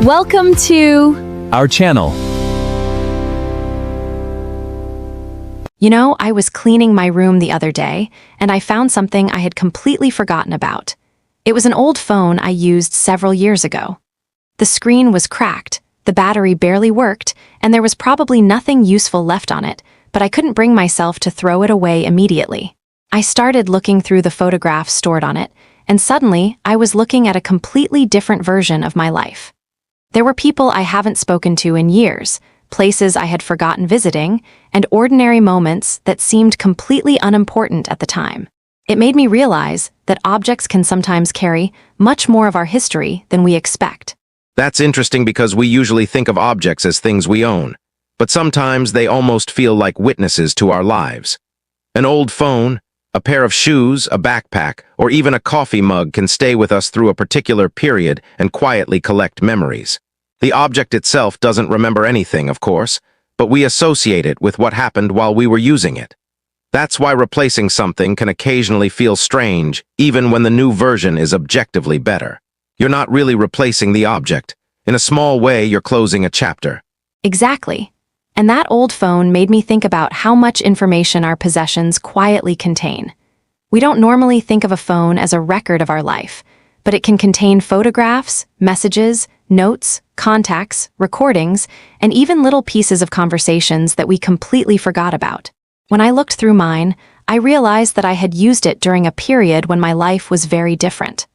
Welcome to our channel. You know, I was cleaning my room the other day, and I found something I had completely forgotten about. It was an old phone I used several years ago. The screen was cracked, the battery barely worked, and there was probably nothing useful left on it, but I couldn't bring myself to throw it away immediately. I started looking through the photographs stored on it, and suddenly I was looking at a completely different version of my life. There were people I haven't spoken to in years, places I had forgotten visiting, and ordinary moments that seemed completely unimportant at the time. It made me realize that objects can sometimes carry much more of our history than we expect. That's interesting because we usually think of objects as things we own, but sometimes they almost feel like witnesses to our lives. An old phone, a pair of shoes, a backpack, or even a coffee mug can stay with us through a particular period and quietly collect memories. The object itself doesn't remember anything, of course, but we associate it with what happened while we were using it. That's why replacing something can occasionally feel strange, even when the new version is objectively better. You're not really replacing the object. In a small way, you're closing a chapter. Exactly. And that old phone made me think about how much information our possessions quietly contain. We don't normally think of a phone as a record of our life, but it can contain photographs, messages, notes, contacts, recordings, and even little pieces of conversations that we completely forgot about. When I looked through mine, I realized that I had used it during a period when my life was very different.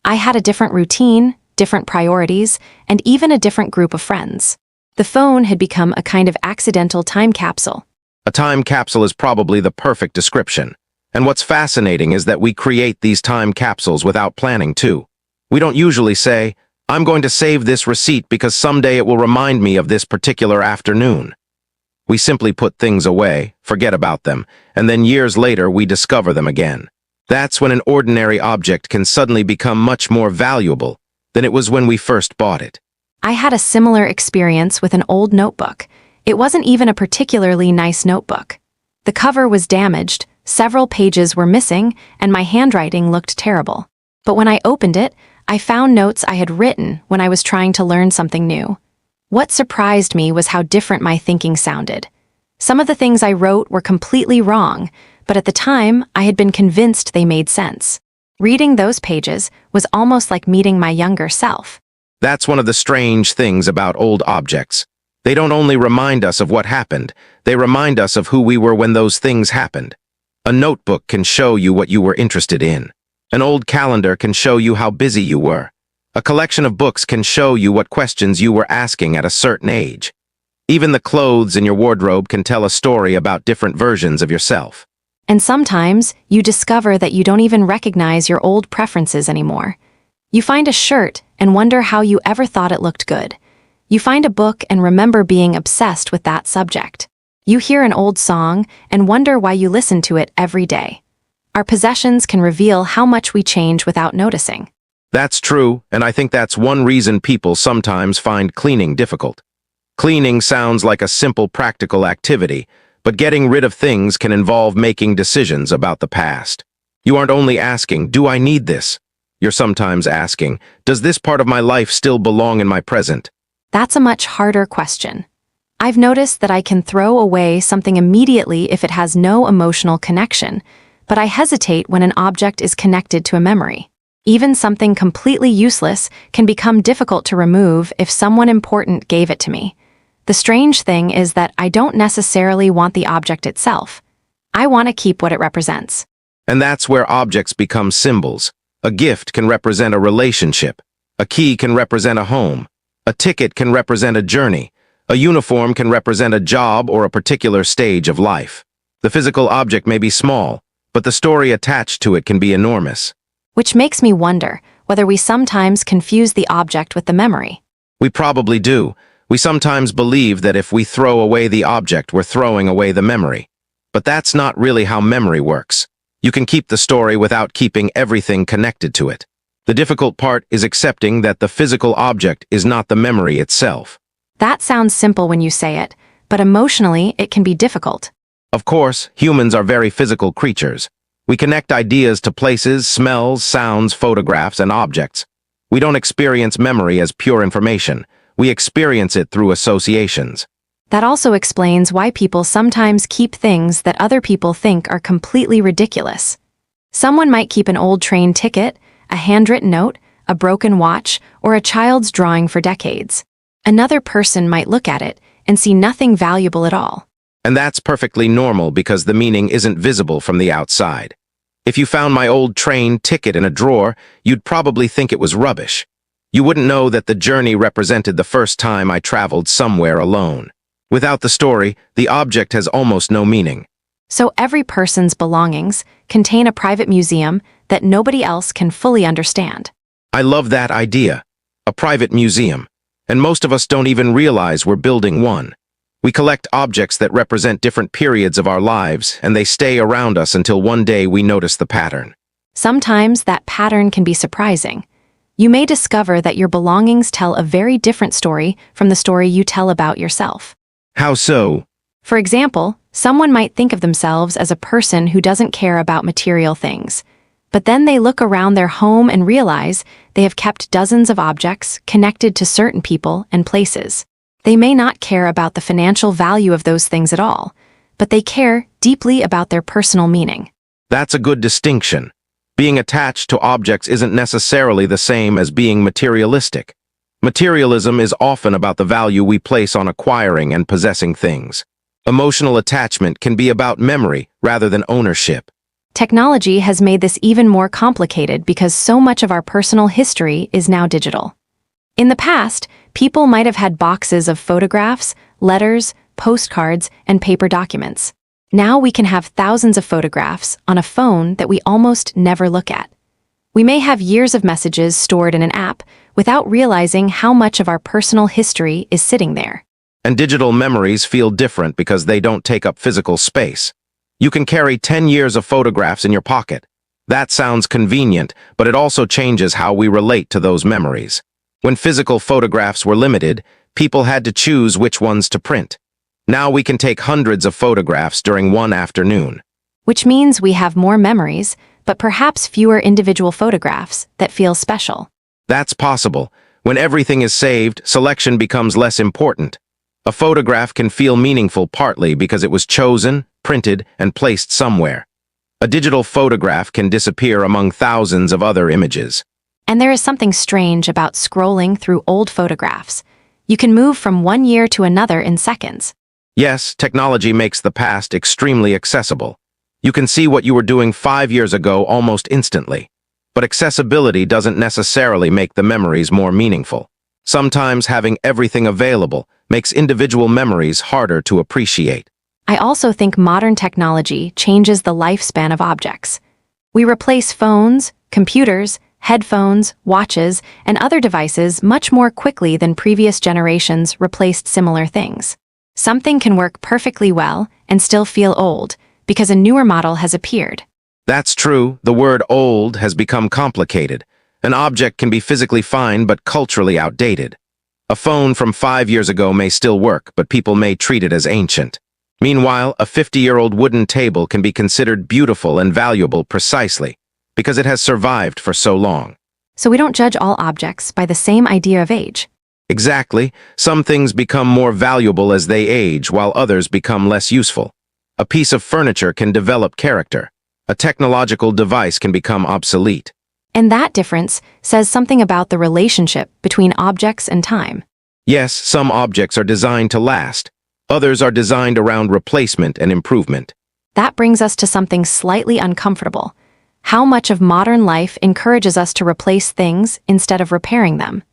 I had a different routine, different priorities, and even a different group of friends. The phone had become a kind of accidental time capsule. A time capsule is probably the perfect description. And what's fascinating is that we create these time capsules without planning too. We don't usually say, I'm going to save this receipt because someday it will remind me of this particular afternoon. We simply put things away, forget about them, and then years later we discover them again. That's when an ordinary object can suddenly become much more valuable than it was when we first bought it. I had a similar experience with an old notebook. It wasn't even a particularly nice notebook. The cover was damaged, several pages were missing, and my handwriting looked terrible. But when I opened it, I found notes I had written when I was trying to learn something new. What surprised me was how different my thinking sounded. Some of the things I wrote were completely wrong, but at the time, I had been convinced they made sense. Reading those pages was almost like meeting my younger self. That's one of the strange things about old objects. They don't only remind us of what happened, they remind us of who we were when those things happened. A notebook can show you what you were interested in. An old calendar can show you how busy you were. A collection of books can show you what questions you were asking at a certain age. Even the clothes in your wardrobe can tell a story about different versions of yourself. And sometimes, you discover that you don't even recognize your old preferences anymore. You find a shirt and wonder how you ever thought it looked good. You find a book and remember being obsessed with that subject. You hear an old song and wonder why you listen to it every day. Our possessions can reveal how much we change without noticing. That's true, and I think that's one reason people sometimes find cleaning difficult. Cleaning sounds like a simple practical activity, but getting rid of things can involve making decisions about the past. You aren't only asking, do I need this? You're sometimes asking, does this part of my life still belong in my present? That's a much harder question. I've noticed that I can throw away something immediately if it has no emotional connection, but I hesitate when an object is connected to a memory. Even something completely useless can become difficult to remove if someone important gave it to me. The strange thing is that I don't necessarily want the object itself. I want to keep what it represents. And that's where objects become symbols. A gift can represent a relationship. A key can represent a home. A ticket can represent a journey. A uniform can represent a job or a particular stage of life. The physical object may be small, but the story attached to it can be enormous. Which makes me wonder whether we sometimes confuse the object with the memory. We probably do. We sometimes believe that if we throw away the object, we're throwing away the memory. But that's not really how memory works. You can keep the story without keeping everything connected to it. The difficult part is accepting that the physical object is not the memory itself. That sounds simple when you say it, but emotionally it can be difficult. Of course, humans are very physical creatures. We connect ideas to places, smells, sounds, photographs, and objects. We don't experience memory as pure information. we experience it through associations. That also explains why people sometimes keep things that other people think are completely ridiculous. Someone might keep an old train ticket, a handwritten note, a broken watch, or a child's drawing for decades. Another person might look at it and see nothing valuable at all. And that's perfectly normal because the meaning isn't visible from the outside. If you found my old train ticket in a drawer, you'd probably think it was rubbish. You wouldn't know that the journey represented the first time I traveled somewhere alone. Without the story, the object has almost no meaning. So every person's belongings contain a private museum that nobody else can fully understand. I love that idea. A private museum. And most of us don't even realize we're building one. We collect objects that represent different periods of our lives, and they stay around us until one day we notice the pattern. Sometimes that pattern can be surprising. You may discover that your belongings tell a very different story from the story you tell about yourself. How so? For example, someone might think of themselves as a person who doesn't care about material things. But then they look around their home and realize they have kept dozens of objects connected to certain people and places. They may not care about the financial value of those things at all, but they care deeply about their personal meaning. That's a good distinction. Being attached to objects isn't necessarily the same as being materialistic. Materialism is often about the value we place on acquiring and possessing things. Emotional attachment can be about memory rather than ownership. Technology has made this even more complicated because so much of our personal history is now digital. In the past, people might have had boxes of photographs, letters, postcards, and paper documents. Now we can have thousands of photographs on a phone that we almost never look at. We may have years of messages stored in an app without realizing how much of our personal history is sitting there. And digital memories feel different because they don't take up physical space. You can carry 10 years of photographs in your pocket. That sounds convenient, but it also changes how we relate to those memories. When physical photographs were limited, people had to choose which ones to print. Now we can take hundreds of photographs during one afternoon. Which means we have more memories, but perhaps fewer individual photographs that feel special. That's possible. When everything is saved, selection becomes less important. A photograph can feel meaningful partly because it was chosen, printed, and placed somewhere. A digital photograph can disappear among thousands of other images. And there is something strange about scrolling through old photographs. You can move from one year to another in seconds. Yes, technology makes the past extremely accessible. You can see what you were doing 5 years ago almost instantly. But accessibility doesn't necessarily make the memories more meaningful. Sometimes having everything available makes individual memories harder to appreciate. I also think modern technology changes the lifespan of objects. We replace phones, computers, headphones, watches, and other devices much more quickly than previous generations replaced similar things. Something can work perfectly well and still feel old because a newer model has appeared. That's true. The word old has become complicated. An object can be physically fine but culturally outdated. A phone from 5 years ago may still work, but people may treat it as ancient. Meanwhile, a 50-year-old wooden table can be considered beautiful and valuable precisely because it has survived for so long. So we don't judge all objects by the same idea of age. Exactly. Some things become more valuable as they age, while others become less useful. A piece of furniture can develop character. A technological device can become obsolete. And that difference says something about the relationship between objects and time. Yes, some objects are designed to last. Others are designed around replacement and improvement. That brings us to something slightly uncomfortable. How much of modern life encourages us to replace things instead of repairing them?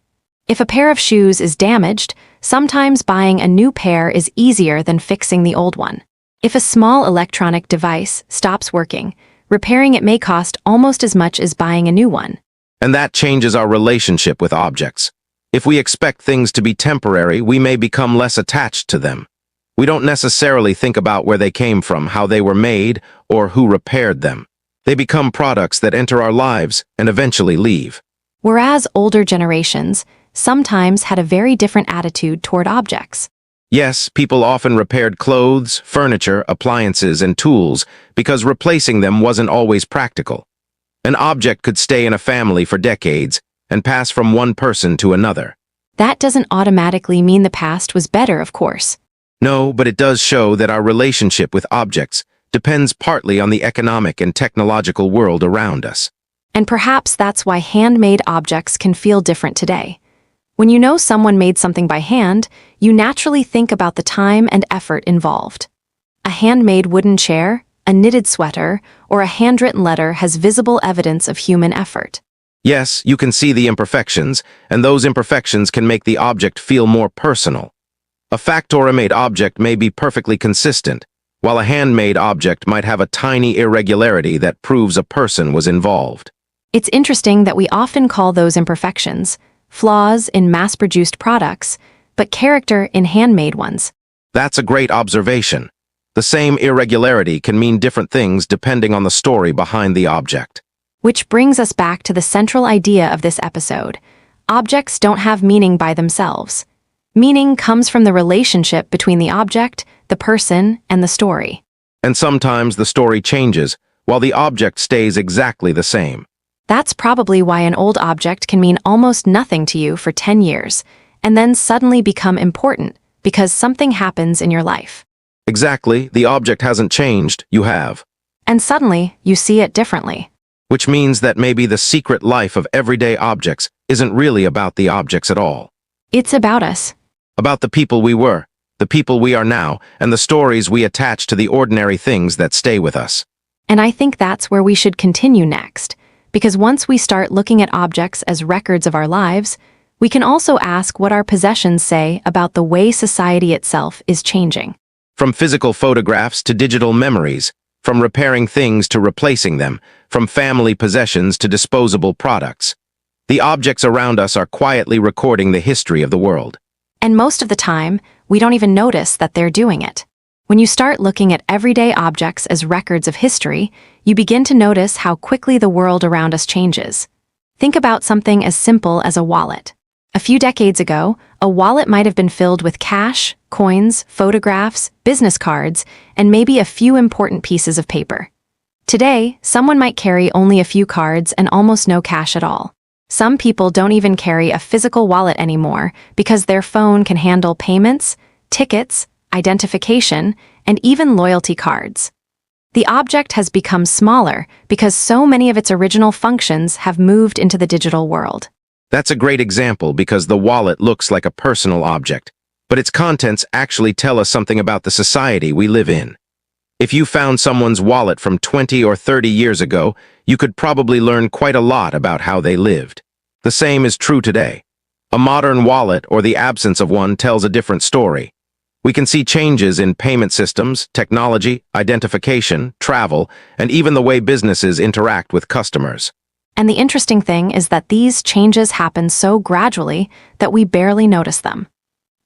If a pair of shoes is damaged, sometimes buying a new pair is easier than fixing the old one. If a small electronic device stops working, repairing it may cost almost as much as buying a new one. And that changes our relationship with objects. If we expect things to be temporary, we may become less attached to them. We don't necessarily think about where they came from, how they were made, or who repaired them. They become products that enter our lives and eventually leave. Whereas older generations sometimes had a very different attitude toward objects. Yes, people often repaired clothes, furniture, appliances, and tools because replacing them wasn't always practical. An object could stay in a family for decades and pass from one person to another. That doesn't automatically mean the past was better, of course. No, but it does show that our relationship with objects depends partly on the economic and technological world around us. And perhaps that's why handmade objects can feel different today. When you know someone made something by hand, you naturally think about the time and effort involved. A handmade wooden chair, a knitted sweater, or a handwritten letter has visible evidence of human effort. Yes, you can see the imperfections, and those imperfections can make the object feel more personal. A factory-made object may be perfectly consistent, while a handmade object might have a tiny irregularity that proves a person was involved. It's interesting that we often call those imperfections flaws in mass-produced products, but character in handmade ones. That's a great observation. The same irregularity can mean different things depending on the story behind the object. Which brings us back to the central idea of this episode. Objects don't have meaning by themselves. Meaning comes from the relationship between the object, the person, and the story. And sometimes the story changes, while the object stays exactly the same. That's probably why an old object can mean almost nothing to you for 10 years, and then suddenly become important because something happens in your life. Exactly, the object hasn't changed, you have. And suddenly, you see it differently. Which means that maybe the secret life of everyday objects isn't really about the objects at all. It's about us. About the people we were, the people we are now, and the stories we attach to the ordinary things that stay with us. And I think that's where we should continue next, because once we start looking at objects as records of our lives, we can also ask what our possessions say about the way society itself is changing. From physical photographs to digital memories, from repairing things to replacing them, from family possessions to disposable products. The objects around us are quietly recording the history of the world. And most of the time, we don't even notice that they're doing it. When you start looking at everyday objects as records of history, you begin to notice how quickly the world around us changes. Think about something as simple as a wallet. A few decades ago, a wallet might have been filled with cash, coins, photographs, business cards, and maybe a few important pieces of paper. Today, someone might carry only a few cards and almost no cash at all. Some people don't even carry a physical wallet anymore because their phone can handle payments, tickets, identification, and even loyalty cards. The object has become smaller because so many of its original functions have moved into the digital world. That's a great example because the wallet looks like a personal object, but its contents actually tell us something about the society we live in. If you found someone's wallet from 20 or 30 years ago, you could probably learn quite a lot about how they lived. The same is true today. A modern wallet or the absence of one tells a different story. We can see changes in payment systems, technology, identification, travel, and even the way businesses interact with customers. And the interesting thing is that these changes happen so gradually that we barely notice them.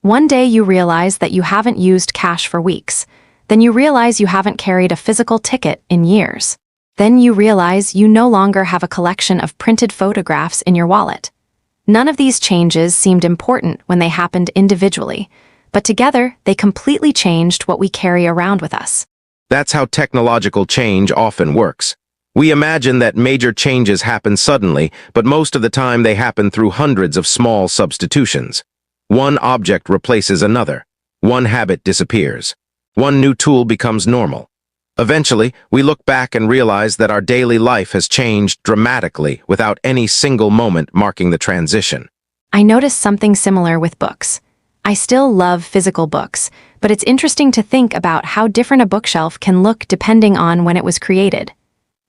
One day you realize that you haven't used cash for weeks. Then you realize you haven't carried a physical ticket in years. Then you realize you no longer have a collection of printed photographs in your wallet. None of these changes seemed important when they happened individually, but together they completely changed what we carry around with us. That's how technological change often works. We imagine that major changes happen suddenly, but most of the time they happen through hundreds of small substitutions. One object replaces another. One habit disappears. One new tool becomes normal. Eventually, we look back and realize that our daily life has changed dramatically without any single moment marking the transition. I noticed something similar with books. I still love physical books, but it's interesting to think about how different a bookshelf can look depending on when it was created.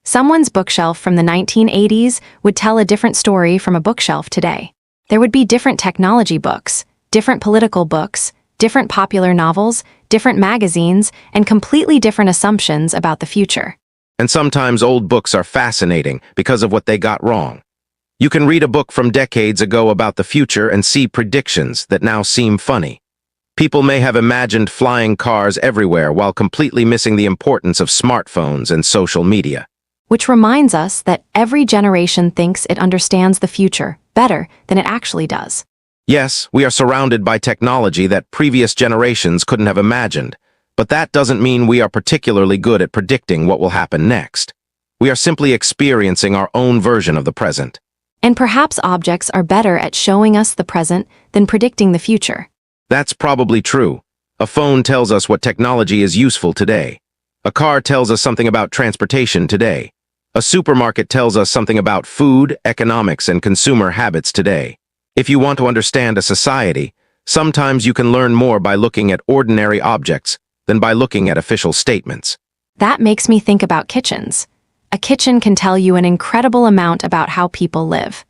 Someone's bookshelf from the 1980s would tell a different story from a bookshelf today. There would be different technology books, different political books, different popular novels, different magazines, and completely different assumptions about the future. And sometimes old books are fascinating because of what they got wrong. You can read a book from decades ago about the future and see predictions that now seem funny. People may have imagined flying cars everywhere while completely missing the importance of smartphones and social media. Which reminds us that every generation thinks it understands the future better than it actually does. Yes, we are surrounded by technology that previous generations couldn't have imagined, but that doesn't mean we are particularly good at predicting what will happen next. We are simply experiencing our own version of the present. And perhaps objects are better at showing us the present than predicting the future. That's probably true. A phone tells us what technology is useful today. A car tells us something about transportation today. A supermarket tells us something about food, economics, and consumer habits today. If you want to understand a society, sometimes you can learn more by looking at ordinary objects than by looking at official statements. That makes me think about kitchens. A kitchen can tell you an incredible amount about how people live.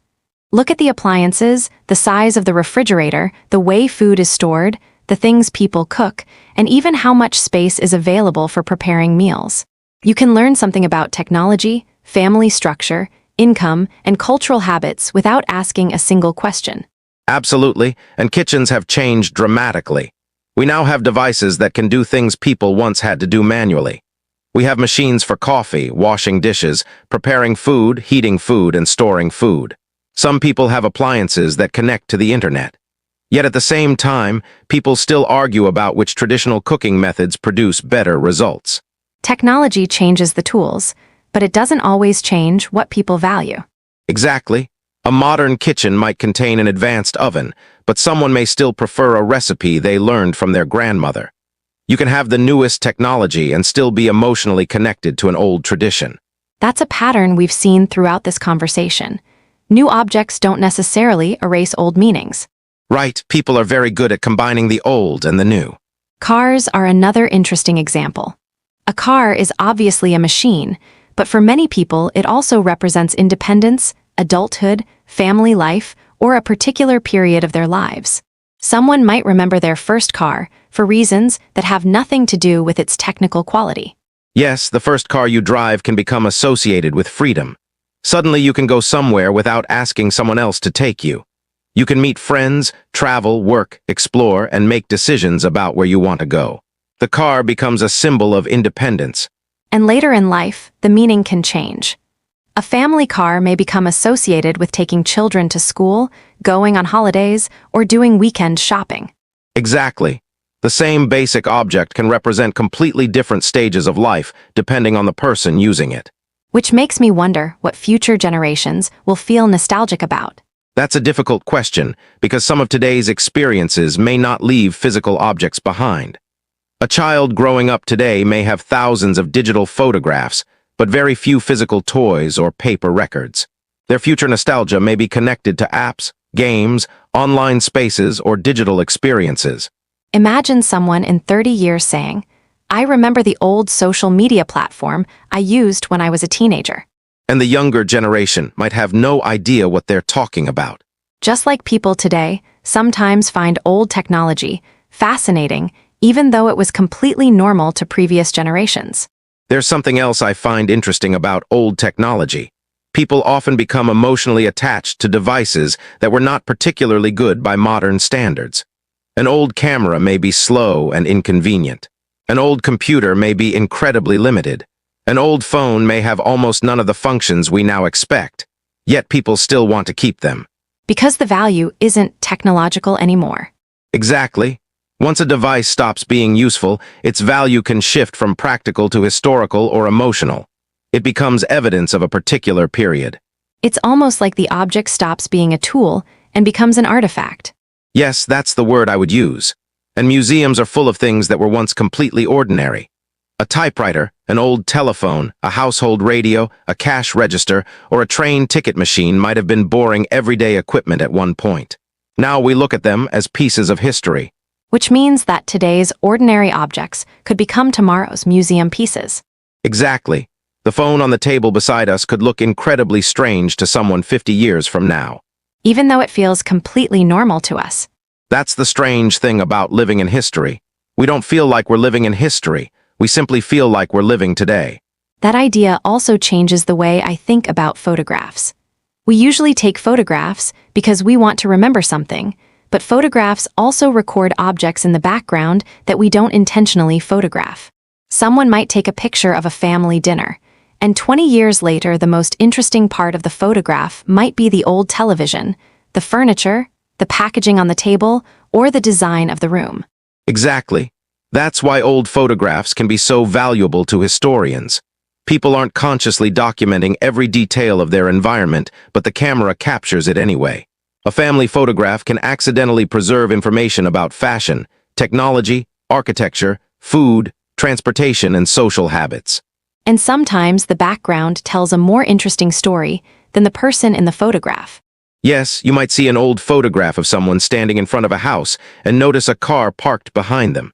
Look at the appliances, the size of the refrigerator, the way food is stored, the things people cook, and even how much space is available for preparing meals. You can learn something about technology, family structure, income, and cultural habits without asking a single question. Absolutely, and kitchens have changed dramatically. We now have devices that can do things people once had to do manually. We have machines for coffee, washing dishes, preparing food, heating food, and storing food. Some people have appliances that connect to the internet. Yet at the same time, people still argue about which traditional cooking methods produce better results. Technology changes the tools, but it doesn't always change what people value. Exactly. A modern kitchen might contain an advanced oven, but someone may still prefer a recipe they learned from their grandmother. You can have the newest technology and still be emotionally connected to an old tradition. That's a pattern we've seen throughout this conversation. New objects don't necessarily erase old meanings. Right, people are very good at combining the old and the new. Cars are another interesting example. A car is obviously a machine, but for many people it also represents independence, adulthood, family life, or a particular period of their lives. Someone might remember their first car for reasons that have nothing to do with its technical quality. Yes, the first car you drive can become associated with freedom. Suddenly you can go somewhere without asking someone else to take you. You can meet friends, travel, work, explore, and make decisions about where you want to go. The car becomes a symbol of independence. And later in life, the meaning can change. A family car may become associated with taking children to school, going on holidays, or doing weekend shopping. Exactly. The same basic object can represent completely different stages of life depending on the person using it. Which makes me wonder what future generations will feel nostalgic about. That's a difficult question because some of today's experiences may not leave physical objects behind. A child growing up today may have thousands of digital photographs, but very few physical toys or paper records. Their future nostalgia may be connected to apps, games, online spaces, or digital experiences. Imagine someone in 30 years saying, "I remember the old social media platform I used when I was a teenager." And the younger generation might have no idea what they're talking about. Just like people today sometimes find old technology fascinating, even though it was completely normal to previous generations. There's something else I find interesting about old technology. People often become emotionally attached to devices that were not particularly good by modern standards. An old camera may be slow and inconvenient. An old computer may be incredibly limited. An old phone may have almost none of the functions we now expect, yet people still want to keep them. Because the value isn't technological anymore. Exactly. Once a device stops being useful, its value can shift from practical to historical or emotional. It becomes evidence of a particular period. It's almost like the object stops being a tool and becomes an artifact. Yes, that's the word I would use. And museums are full of things that were once completely ordinary. A typewriter, an old telephone, a household radio, a cash register, or a train ticket machine might have been boring everyday equipment at one point. Now we look at them as pieces of history. Which means that today's ordinary objects could become tomorrow's museum pieces. Exactly. The phone on the table beside us could look incredibly strange to someone 50 years from now. Even though it feels completely normal to us. That's the strange thing about living in history. We don't feel like we're living in history. We simply feel like we're living today. That idea also changes the way I think about photographs. We usually take photographs because we want to remember something, but photographs also record objects in the background that we don't intentionally photograph. Someone might take a picture of a family dinner, and 20 years later the most interesting part of the photograph might be the old television, the furniture, the packaging on the table, or the design of the room. Exactly. That's why old photographs can be so valuable to historians. People aren't consciously documenting every detail of their environment, but the camera captures it anyway. A family photograph can accidentally preserve information about fashion, technology, architecture, food, transportation, and social habits. And sometimes the background tells a more interesting story than the person in the photograph. Yes, you might see an old photograph of someone standing in front of a house and notice a car parked behind them.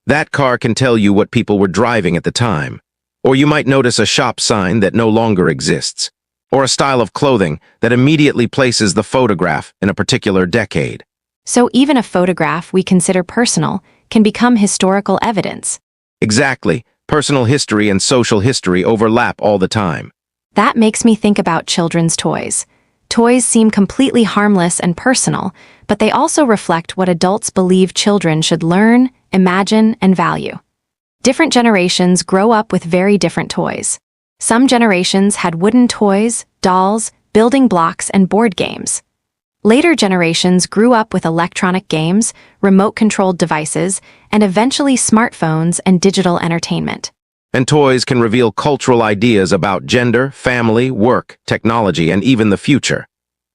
That car can tell you what people were driving at the time. Or you might notice a shop sign that no longer exists. Or a style of clothing that immediately places the photograph in a particular decade. So even a photograph we consider personal can become historical evidence. Exactly. Personal history and social history overlap all the time. That makes me think about children's toys. Toys seem completely harmless and personal, but they also reflect what adults believe children should learn, imagine, and value. Different generations grow up with very different toys. Some generations had wooden toys, dolls, building blocks, and board games. Later generations grew up with electronic games, remote-controlled devices, and eventually smartphones and digital entertainment. And toys can reveal cultural ideas about gender, family, work, technology, and even the future.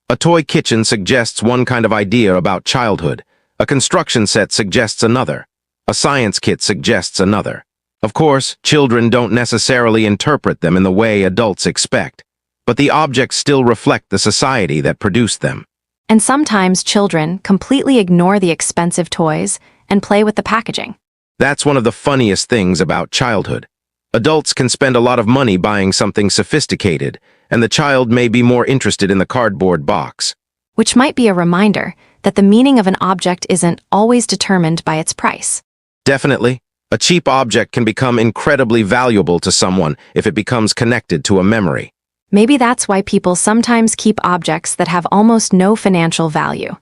A toy kitchen suggests one kind of idea about childhood. A construction set suggests another. A science kit suggests another. Of course, children don't necessarily interpret them in the way adults expect, but the objects still reflect the society that produced them. And sometimes children completely ignore the expensive toys and play with the packaging. That's one of the funniest things about childhood. Adults can spend a lot of money buying something sophisticated, and the child may be more interested in the cardboard box. Which might be a reminder that the meaning of an object isn't always determined by its price. Definitely. A cheap object can become incredibly valuable to someone if it becomes connected to a memory. Maybe that's why people sometimes keep objects that have almost no financial value.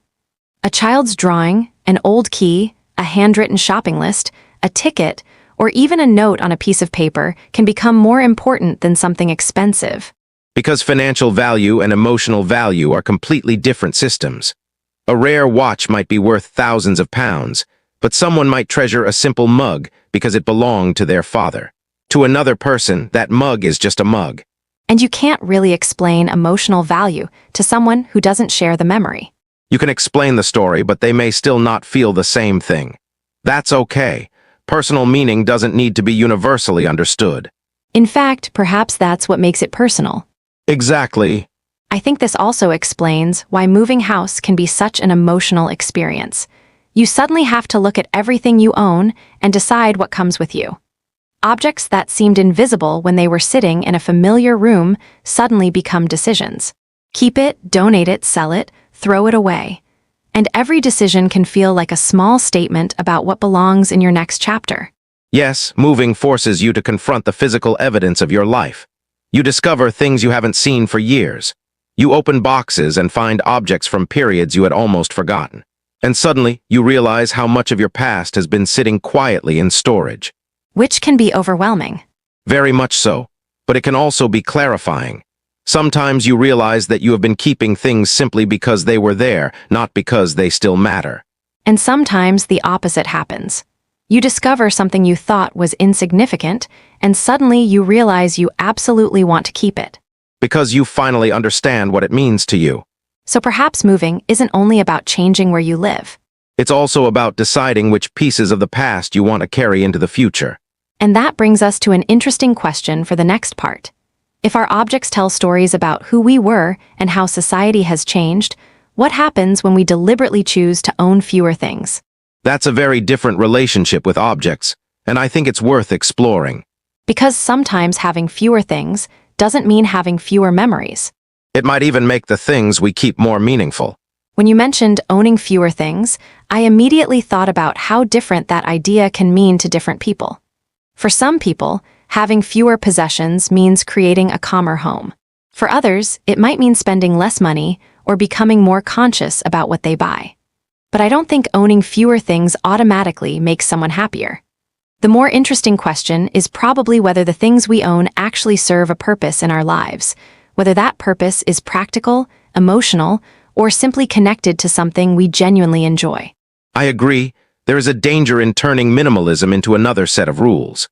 A child's drawing, an old key, a handwritten shopping list, a ticket, or even a note on a piece of paper can become more important than something expensive. Because financial value and emotional value are completely different systems. A rare watch might be worth thousands of pounds, but someone might treasure a simple mug because it belonged to their father. To another person, that mug is just a mug. And you can't really explain emotional value to someone who doesn't share the memory. You can explain the story, but they may still not feel the same thing. That's okay. Personal meaning doesn't need to be universally understood. In fact, perhaps that's what makes it personal. Exactly. I think this also explains why moving house can be such an emotional experience. You suddenly have to look at everything you own and decide what comes with you. Objects that seemed invisible when they were sitting in a familiar room suddenly become decisions. Keep it, donate it, sell it, throw it away. And every decision can feel like a small statement about what belongs in your next chapter. Yes, moving forces you to confront the physical evidence of your life. You discover things you haven't seen for years. You open boxes and find objects from periods you had almost forgotten. And suddenly, you realize how much of your past has been sitting quietly in storage. Which can be overwhelming. Very much so, but it can also be clarifying. Sometimes you realize that you have been keeping things simply because they were there, not because they still matter. And sometimes the opposite happens. You discover something you thought was insignificant, and suddenly you realize you absolutely want to keep it. Because you finally understand what it means to you. So perhaps moving isn't only about changing where you live. It's also about deciding which pieces of the past you want to carry into the future. And that brings us to an interesting question for the next part. If our objects tell stories about who we were and how society has changed, what happens when we deliberately choose to own fewer things? That's a very different relationship with objects, and I think it's worth exploring. Because sometimes having fewer things doesn't mean having fewer memories. It might even make the things we keep more meaningful. When you mentioned owning fewer things, I immediately thought about how different that idea can mean to different people. For some people, having fewer possessions means creating a calmer home. For others, it might mean spending less money or becoming more conscious about what they buy. But I don't think owning fewer things automatically makes someone happier. The more interesting question is probably whether the things we own actually serve a purpose in our lives, whether that purpose is practical, emotional, or simply connected to something we genuinely enjoy. I agree. There is a danger in turning minimalism into another set of rules.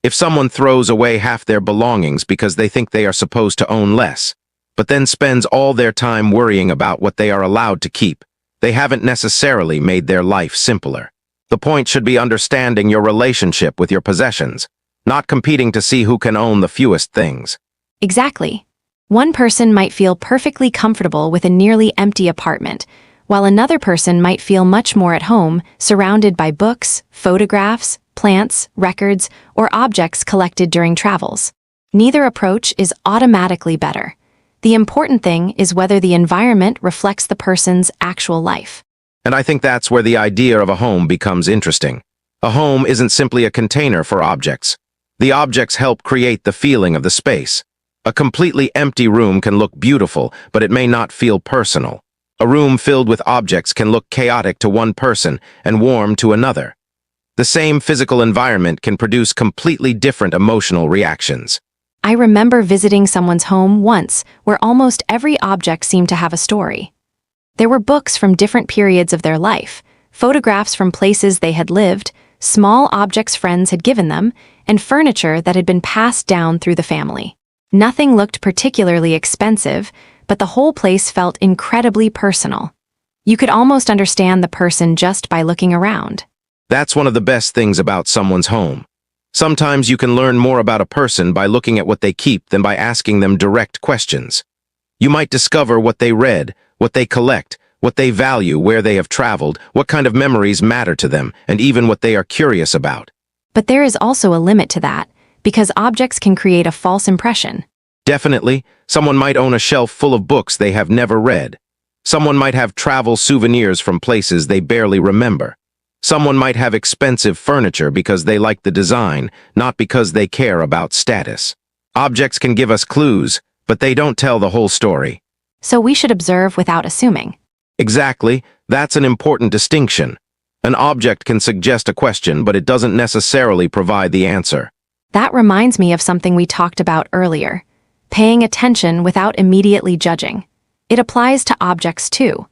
If someone throws away half their belongings because they think they are supposed to own less, but then spends all their time worrying about what they are allowed to keep, they haven't necessarily made their life simpler. The point should be understanding your relationship with your possessions, not competing to see who can own the fewest things. Exactly. One person might feel perfectly comfortable with a nearly empty apartment, while another person might feel much more at home, surrounded by books, photographs, plants, records, or objects collected during travels. Neither approach is automatically better. The important thing is whether the environment reflects the person's actual life. And I think that's where the idea of a home becomes interesting. A home isn't simply a container for objects. The objects help create the feeling of the space. A completely empty room can look beautiful, but it may not feel personal. A room filled with objects can look chaotic to one person and warm to another. The same physical environment can produce completely different emotional reactions. I remember visiting someone's home once where almost every object seemed to have a story. There were books from different periods of their life, photographs from places they had lived, small objects friends had given them, and furniture that had been passed down through the family. Nothing looked particularly expensive, but the whole place felt incredibly personal. You could almost understand the person just by looking around. That's one of the best things about someone's home. Sometimes you can learn more about a person by looking at what they keep than by asking them direct questions. You might discover what they read, what they collect, what they value, where they have traveled, what kind of memories matter to them, and even what they are curious about. But there is also a limit to that, because objects can create a false impression. Definitely, someone might own a shelf full of books they have never read. Someone might have travel souvenirs from places they barely remember. Someone might have expensive furniture because they like the design, not because they care about status. Objects can give us clues, but they don't tell the whole story. So we should observe without assuming. Exactly, that's an important distinction. An object can suggest a question, but it doesn't necessarily provide the answer. That reminds me of something we talked about earlier, paying attention without immediately judging. It applies to objects too.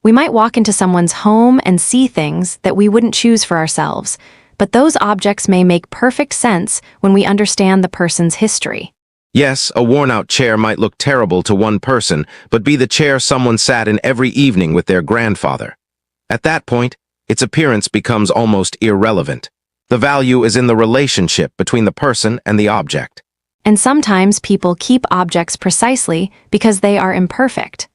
We might walk into someone's home and see things that we wouldn't choose for ourselves, but those objects may make perfect sense when we understand the person's history. Yes, a worn-out chair might look terrible to one person, but be the chair someone sat in every evening with their grandfather. At that point, its appearance becomes almost irrelevant. The value is in the relationship between the person and the object. And sometimes people keep objects precisely because they are imperfect.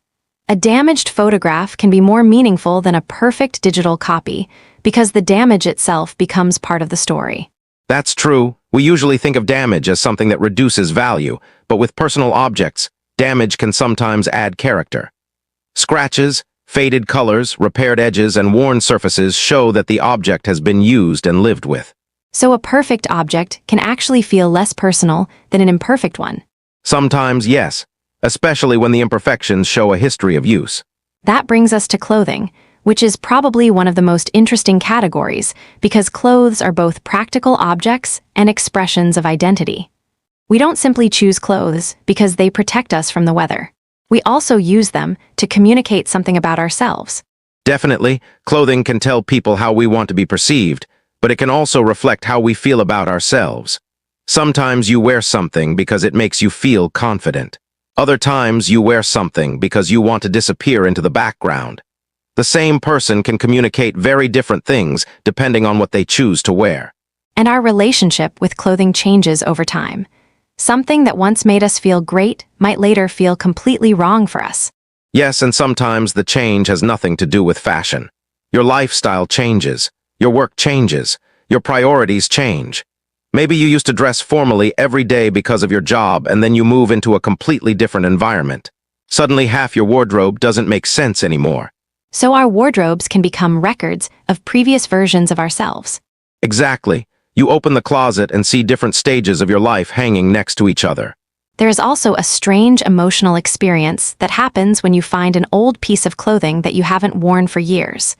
A damaged photograph can be more meaningful than a perfect digital copy because the damage itself becomes part of the story. That's true. We usually think of damage as something that reduces value, but with personal objects, damage can sometimes add character. Scratches, faded colors, repaired edges, and worn surfaces show that the object has been used and lived with. So a perfect object can actually feel less personal than an imperfect one. Sometimes, yes, especially when the imperfections show a history of use. That brings us to clothing, which is probably one of the most interesting categories because clothes are both practical objects and expressions of identity. We don't simply choose clothes because they protect us from the weather. We also use them to communicate something about ourselves. Definitely, clothing can tell people how we want to be perceived, but it can also reflect how we feel about ourselves. Sometimes you wear something because it makes you feel confident. Other times you wear something because you want to disappear into the background. The same person can communicate very different things depending on what they choose to wear. And our relationship with clothing changes over time. Something that once made us feel great might later feel completely wrong for us. Yes, and sometimes the change has nothing to do with fashion. Your lifestyle changes, your work changes, your priorities change. Maybe you used to dress formally every day because of your job, and then you move into a completely different environment. Suddenly half your wardrobe doesn't make sense anymore. So our wardrobes can become records of previous versions of ourselves. Exactly. You open the closet and see different stages of your life hanging next to each other. There is also a strange emotional experience that happens when you find an old piece of clothing that you haven't worn for years.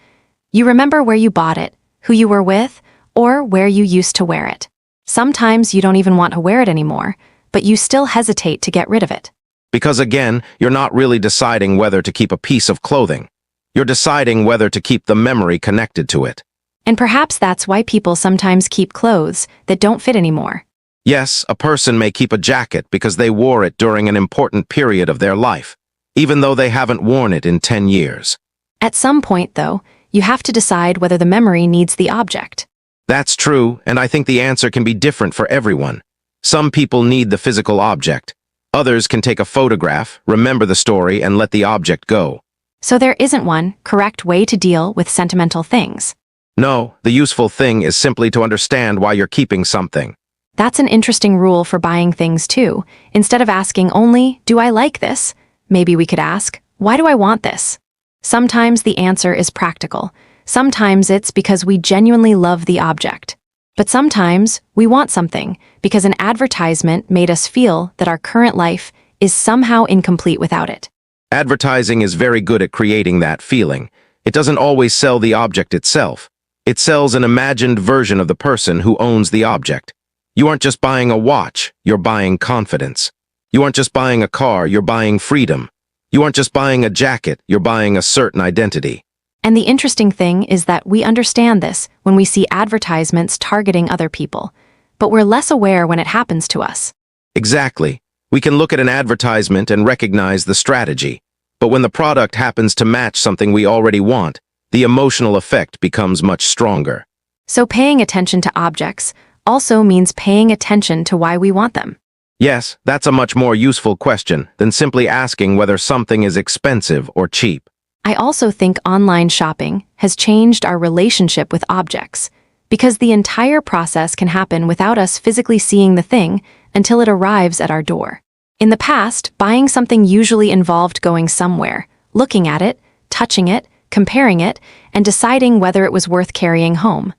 You remember where you bought it, who you were with, or where you used to wear it. Sometimes you don't even want to wear it anymore, but you still hesitate to get rid of it. Because again, you're not really deciding whether to keep a piece of clothing. You're deciding whether to keep the memory connected to it. And perhaps that's why people sometimes keep clothes that don't fit anymore. Yes, a person may keep a jacket because they wore it during an important period of their life, even though they haven't worn it in 10 years. At some point, though, you have to decide whether the memory needs the object. That's true, and I think the answer can be different for everyone. Some people need the physical object. Others can take a photograph, remember the story, and let the object go. So there isn't one correct way to deal with sentimental things. No, the useful thing is simply to understand why you're keeping something. That's an interesting rule for buying things too. Instead of asking only, do I like this? Maybe we could ask, why do I want this? Sometimes the answer is practical. Sometimes it's because we genuinely love the object. But sometimes we want something because an advertisement made us feel that our current life is somehow incomplete without it. Advertising is very good at creating that feeling. It doesn't always sell the object itself. It sells an imagined version of the person who owns the object. You aren't just buying a watch, you're buying confidence. You aren't just buying a car, you're buying freedom. You aren't just buying a jacket, you're buying a certain identity. And the interesting thing is that we understand this when we see advertisements targeting other people, but we're less aware when it happens to us. Exactly. We can look at an advertisement and recognize the strategy. But when the product happens to match something we already want, the emotional effect becomes much stronger. So paying attention to objects also means paying attention to why we want them. Yes, that's a much more useful question than simply asking whether something is expensive or cheap. I also think online shopping has changed our relationship with objects, because the entire process can happen without us physically seeing the thing until it arrives at our door. In the past, buying something usually involved going somewhere, looking at it, touching it, comparing it, and deciding whether it was worth carrying home.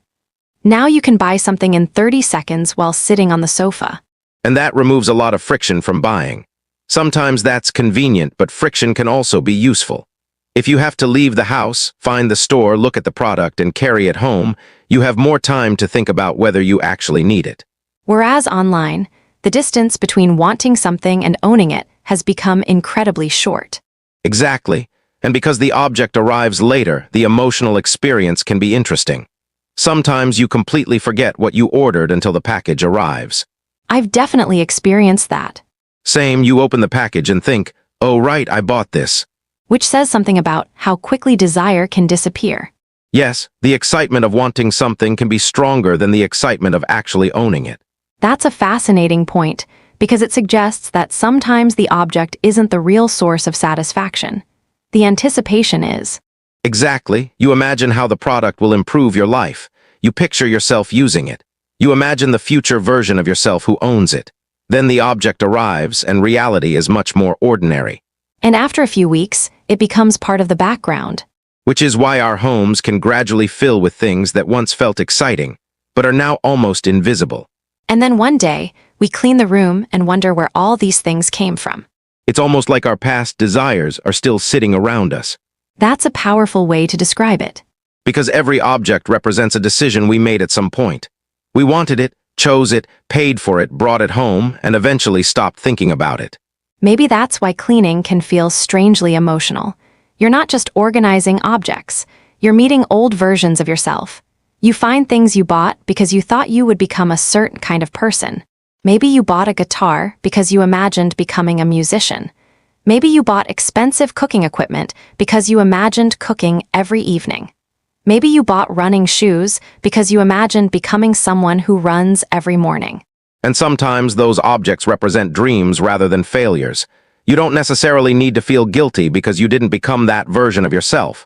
Now you can buy something in 30 seconds while sitting on the sofa. And that removes a lot of friction from buying. Sometimes that's convenient, but friction can also be useful. If you have to leave the house, find the store, look at the product, and carry it home, you have more time to think about whether you actually need it. Whereas online, the distance between wanting something and owning it has become incredibly short. Exactly. And because the object arrives later, the emotional experience can be interesting. Sometimes you completely forget what you ordered until the package arrives. I've definitely experienced that. Same, you open the package and think, oh right, I bought this. Which says something about how quickly desire can disappear. Yes, the excitement of wanting something can be stronger than the excitement of actually owning it. That's a fascinating point, because it suggests that sometimes the object isn't the real source of satisfaction. The anticipation is. Exactly. You imagine how the product will improve your life. You picture yourself using it. You imagine the future version of yourself who owns it. Then the object arrives, and reality is much more ordinary. And after a few weeks, it becomes part of the background. Which is why our homes can gradually fill with things that once felt exciting, but are now almost invisible. And then one day, we clean the room and wonder where all these things came from. It's almost like our past desires are still sitting around us. That's a powerful way to describe it. Because every object represents a decision we made at some point. We wanted it, chose it, paid for it, brought it home, and eventually stopped thinking about it. Maybe that's why cleaning can feel strangely emotional. You're not just organizing objects. You're meeting old versions of yourself. You find things you bought because you thought you would become a certain kind of person. Maybe you bought a guitar because you imagined becoming a musician. Maybe you bought expensive cooking equipment because you imagined cooking every evening. Maybe you bought running shoes because you imagined becoming someone who runs every morning. And sometimes those objects represent dreams rather than failures. You don't necessarily need to feel guilty because you didn't become that version of yourself.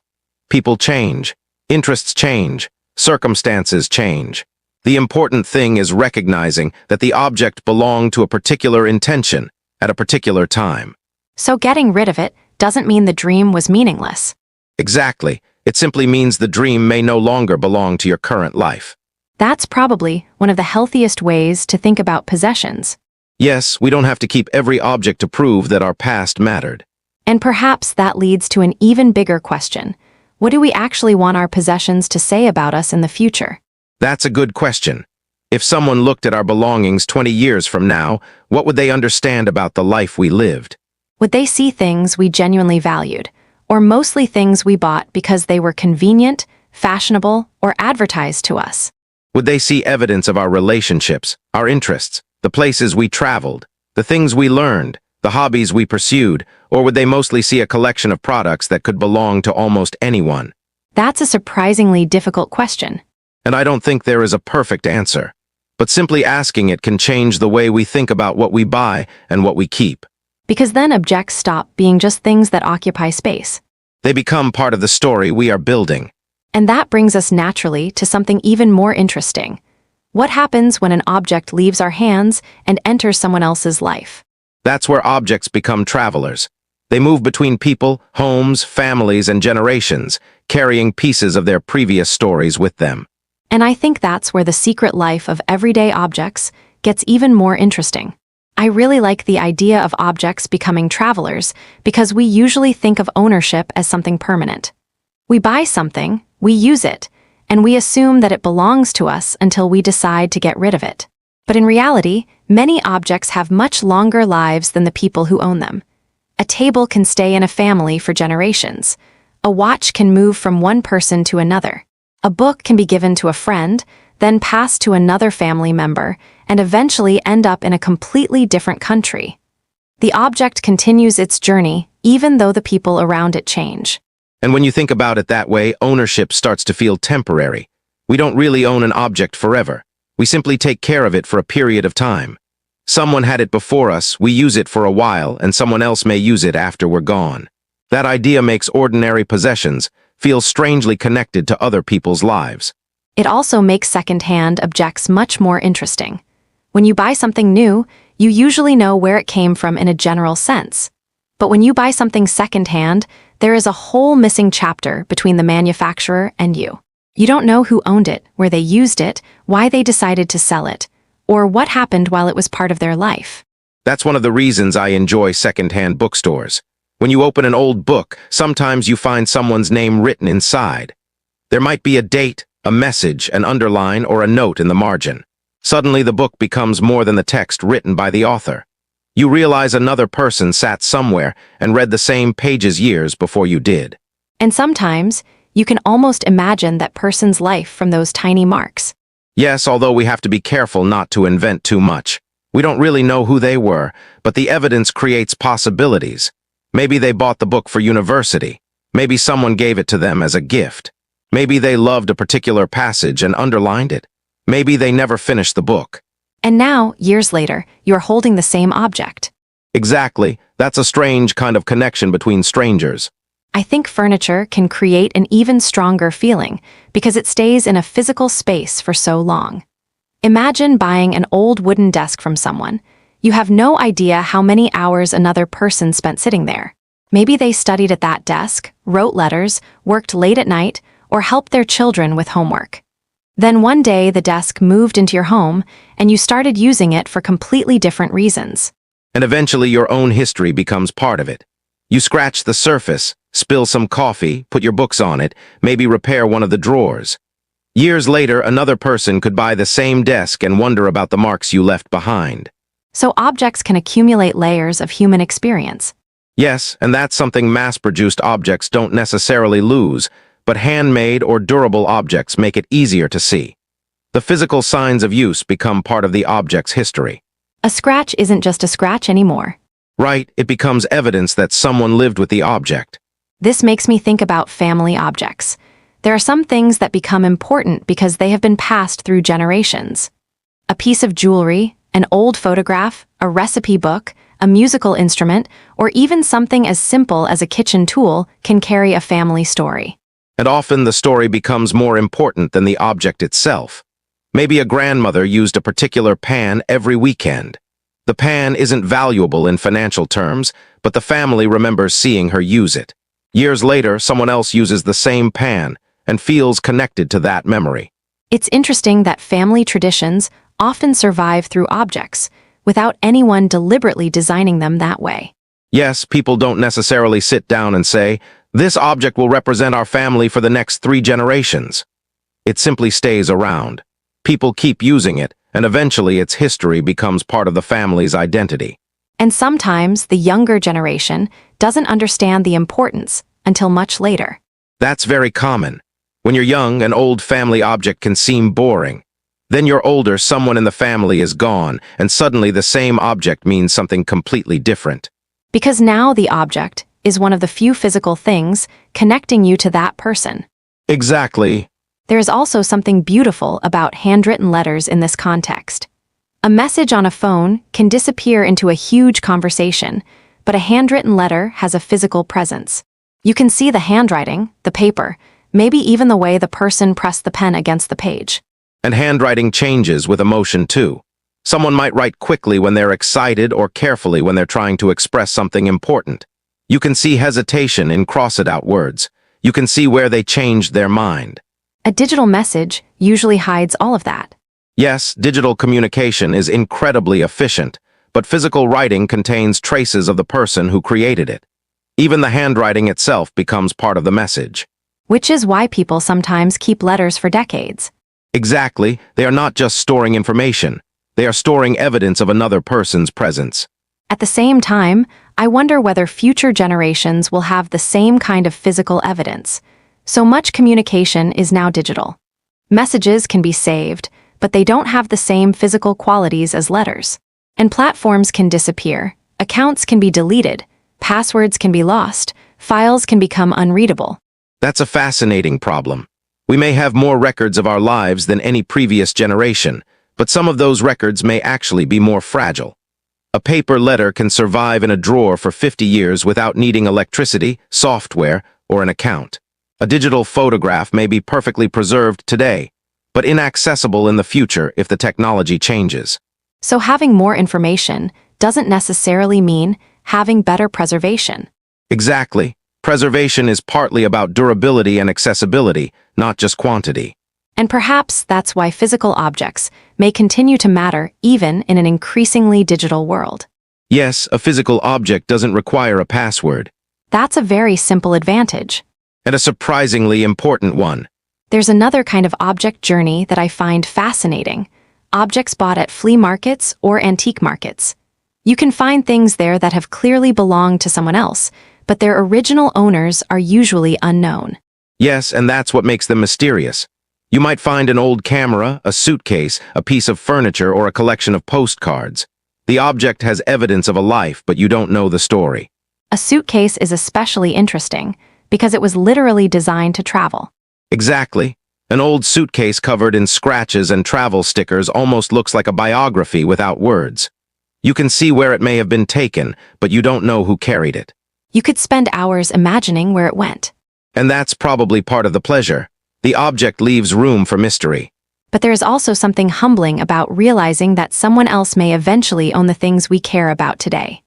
People change. Interests change. Circumstances change. The important thing is recognizing that the object belonged to a particular intention at a particular time. So getting rid of it doesn't mean the dream was meaningless. Exactly. It simply means the dream may no longer belong to your current life. That's probably one of the healthiest ways to think about possessions. Yes, we don't have to keep every object to prove that our past mattered. And perhaps that leads to an even bigger question. What do we actually want our possessions to say about us in the future? That's a good question. If someone looked at our belongings 20 years from now, what would they understand about the life we lived? Would they see things we genuinely valued, or mostly things we bought because they were convenient, fashionable, or advertised to us? Would they see evidence of our relationships, our interests, The places we traveled, the things we learned, the hobbies we pursued, or would they mostly see a collection of products that could belong to almost anyone? That's a surprisingly difficult question. And I don't think there is a perfect answer. But simply asking it can change the way we think about what we buy and what we keep. Because then objects stop being just things that occupy space. They become part of the story we are building. And that brings us naturally to something even more interesting. What happens when an object leaves our hands and enters someone else's life? That's where objects become travelers. They move between people, homes, families, and generations, carrying pieces of their previous stories with them. And I think that's where the secret life of everyday objects gets even more interesting. I really like the idea of objects becoming travelers because we usually think of ownership as something permanent. We buy something, we use it, and we assume that it belongs to us until we decide to get rid of it. But in reality, many objects have much longer lives than the people who own them. A table can stay in a family for generations. A watch can move from one person to another. A book can be given to a friend, then pass to another family member, and eventually end up in a completely different country. The object continues its journey, even though the people around it change. And when you think about it that way, ownership starts to feel temporary. We don't really own an object forever. We simply take care of it for a period of time. Someone had it before us, we use it for a while, and someone else may use it after we're gone. That idea makes ordinary possessions feel strangely connected to other people's lives. It also makes second-hand objects much more interesting. When you buy something new, you usually know where it came from in a general sense. But when you buy something second-hand, there is a whole missing chapter between the manufacturer and you. You don't know who owned it, where they used it, why they decided to sell it, or what happened while it was part of their life. That's one of the reasons I enjoy second-hand bookstores. When you open an old book, sometimes you find someone's name written inside. There might be a date, a message, an underline, or a note in the margin. Suddenly the book becomes more than the text written by the author. You realize another person sat somewhere and read the same pages years before you did. And sometimes, you can almost imagine that person's life from those tiny marks. Yes, although we have to be careful not to invent too much. We don't really know who they were, but the evidence creates possibilities. Maybe they bought the book for university. Maybe someone gave it to them as a gift. Maybe they loved a particular passage and underlined it. Maybe they never finished the book. And now, years later, you're holding the same object. Exactly. That's a strange kind of connection between strangers. I think furniture can create an even stronger feeling because it stays in a physical space for so long. Imagine buying an old wooden desk from someone. You have no idea how many hours another person spent sitting there. Maybe they studied at that desk, wrote letters, worked late at night, or helped their children with homework. Then one day the desk moved into your home, and you started using it for completely different reasons. And eventually your own history becomes part of it. You scratch the surface, spill some coffee, put your books on it, maybe repair one of the drawers. Years later, another person could buy the same desk and wonder about the marks you left behind. So objects can accumulate layers of human experience. Yes, and that's something mass-produced objects don't necessarily lose, but handmade or durable objects make it easier to see. The physical signs of use become part of the object's history. A scratch isn't just a scratch anymore. Right, it becomes evidence that someone lived with the object. This makes me think about family objects. There are some things that become important because they have been passed through generations. A piece of jewelry, an old photograph, a recipe book, a musical instrument, or even something as simple as a kitchen tool can carry a family story. And often the story becomes more important than the object itself. Maybe a grandmother used a particular pan every weekend. The pan isn't valuable in financial terms, but the family remembers seeing her use it. Years later, someone else uses the same pan and feels connected to that memory. It's interesting that family traditions often survive through objects, without anyone deliberately designing them that way. Yes, people don't necessarily sit down and say, "This object will represent our family for the next 3 generations." It simply stays around. People keep using it, and eventually its history becomes part of the family's identity. And sometimes the younger generation doesn't understand the importance until much later. That's very common. When you're young, an old family object can seem boring. Then you're older, someone in the family is gone, and suddenly the same object means something completely different. Because now the object is one of the few physical things connecting you to that person. Exactly. There is also something beautiful about handwritten letters in this context. A message on a phone can disappear into a huge conversation, but a handwritten letter has a physical presence. You can see the handwriting, the paper, maybe even the way the person pressed the pen against the page. And handwriting changes with emotion too. Someone might write quickly when they're excited or carefully when they're trying to express something important. You can see hesitation in crossed-out words. You can see where they changed their mind. A digital message usually hides all of that. Yes, digital communication is incredibly efficient, but physical writing contains traces of the person who created it. Even the handwriting itself becomes part of the message. Which is why people sometimes keep letters for decades. Exactly, they are not just storing information. They are storing evidence of another person's presence. At the same time, I wonder whether future generations will have the same kind of physical evidence. So much communication is now digital. Messages can be saved, but they don't have the same physical qualities as letters. And platforms can disappear, accounts can be deleted, passwords can be lost, files can become unreadable. That's a fascinating problem. We may have more records of our lives than any previous generation, but some of those records may actually be more fragile. A paper letter can survive in a drawer for 50 years without needing electricity, software, or an account. A digital photograph may be perfectly preserved today, but inaccessible in the future if the technology changes. So having more information doesn't necessarily mean having better preservation. Exactly. Preservation is partly about durability and accessibility, not just quantity. And perhaps that's why physical objects may continue to matter even in an increasingly digital world. Yes, a physical object doesn't require a password. That's a very simple advantage. And a surprisingly important one. There's another kind of object journey that I find fascinating. Objects bought at flea markets or antique markets. You can find things there that have clearly belonged to someone else, but their original owners are usually unknown. Yes, and that's what makes them mysterious. You might find an old camera, a suitcase, a piece of furniture, or a collection of postcards. The object has evidence of a life, but you don't know the story. A suitcase is especially interesting because it was literally designed to travel. Exactly. An old suitcase covered in scratches and travel stickers almost looks like a biography without words. You can see where it may have been taken, but you don't know who carried it. You could spend hours imagining where it went. And that's probably part of the pleasure. The object leaves room for mystery. But there is also something humbling about realizing that someone else may eventually own the things we care about today.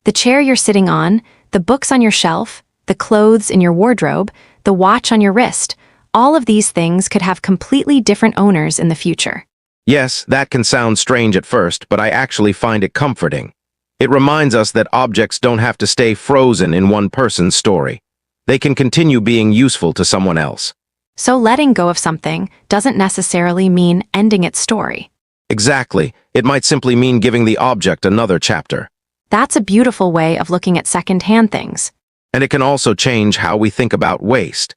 The chair you're sitting on, the books on your shelf, the clothes in your wardrobe, the watch on your wrist, all of these things could have completely different owners in the future. Yes, that can sound strange at first, but I actually find it comforting. It reminds us that objects don't have to stay frozen in one person's story. They can continue being useful to someone else. So letting go of something doesn't necessarily mean ending its story. Exactly. It might simply mean giving the object another chapter. That's a beautiful way of looking at second-hand things. And it can also change how we think about waste.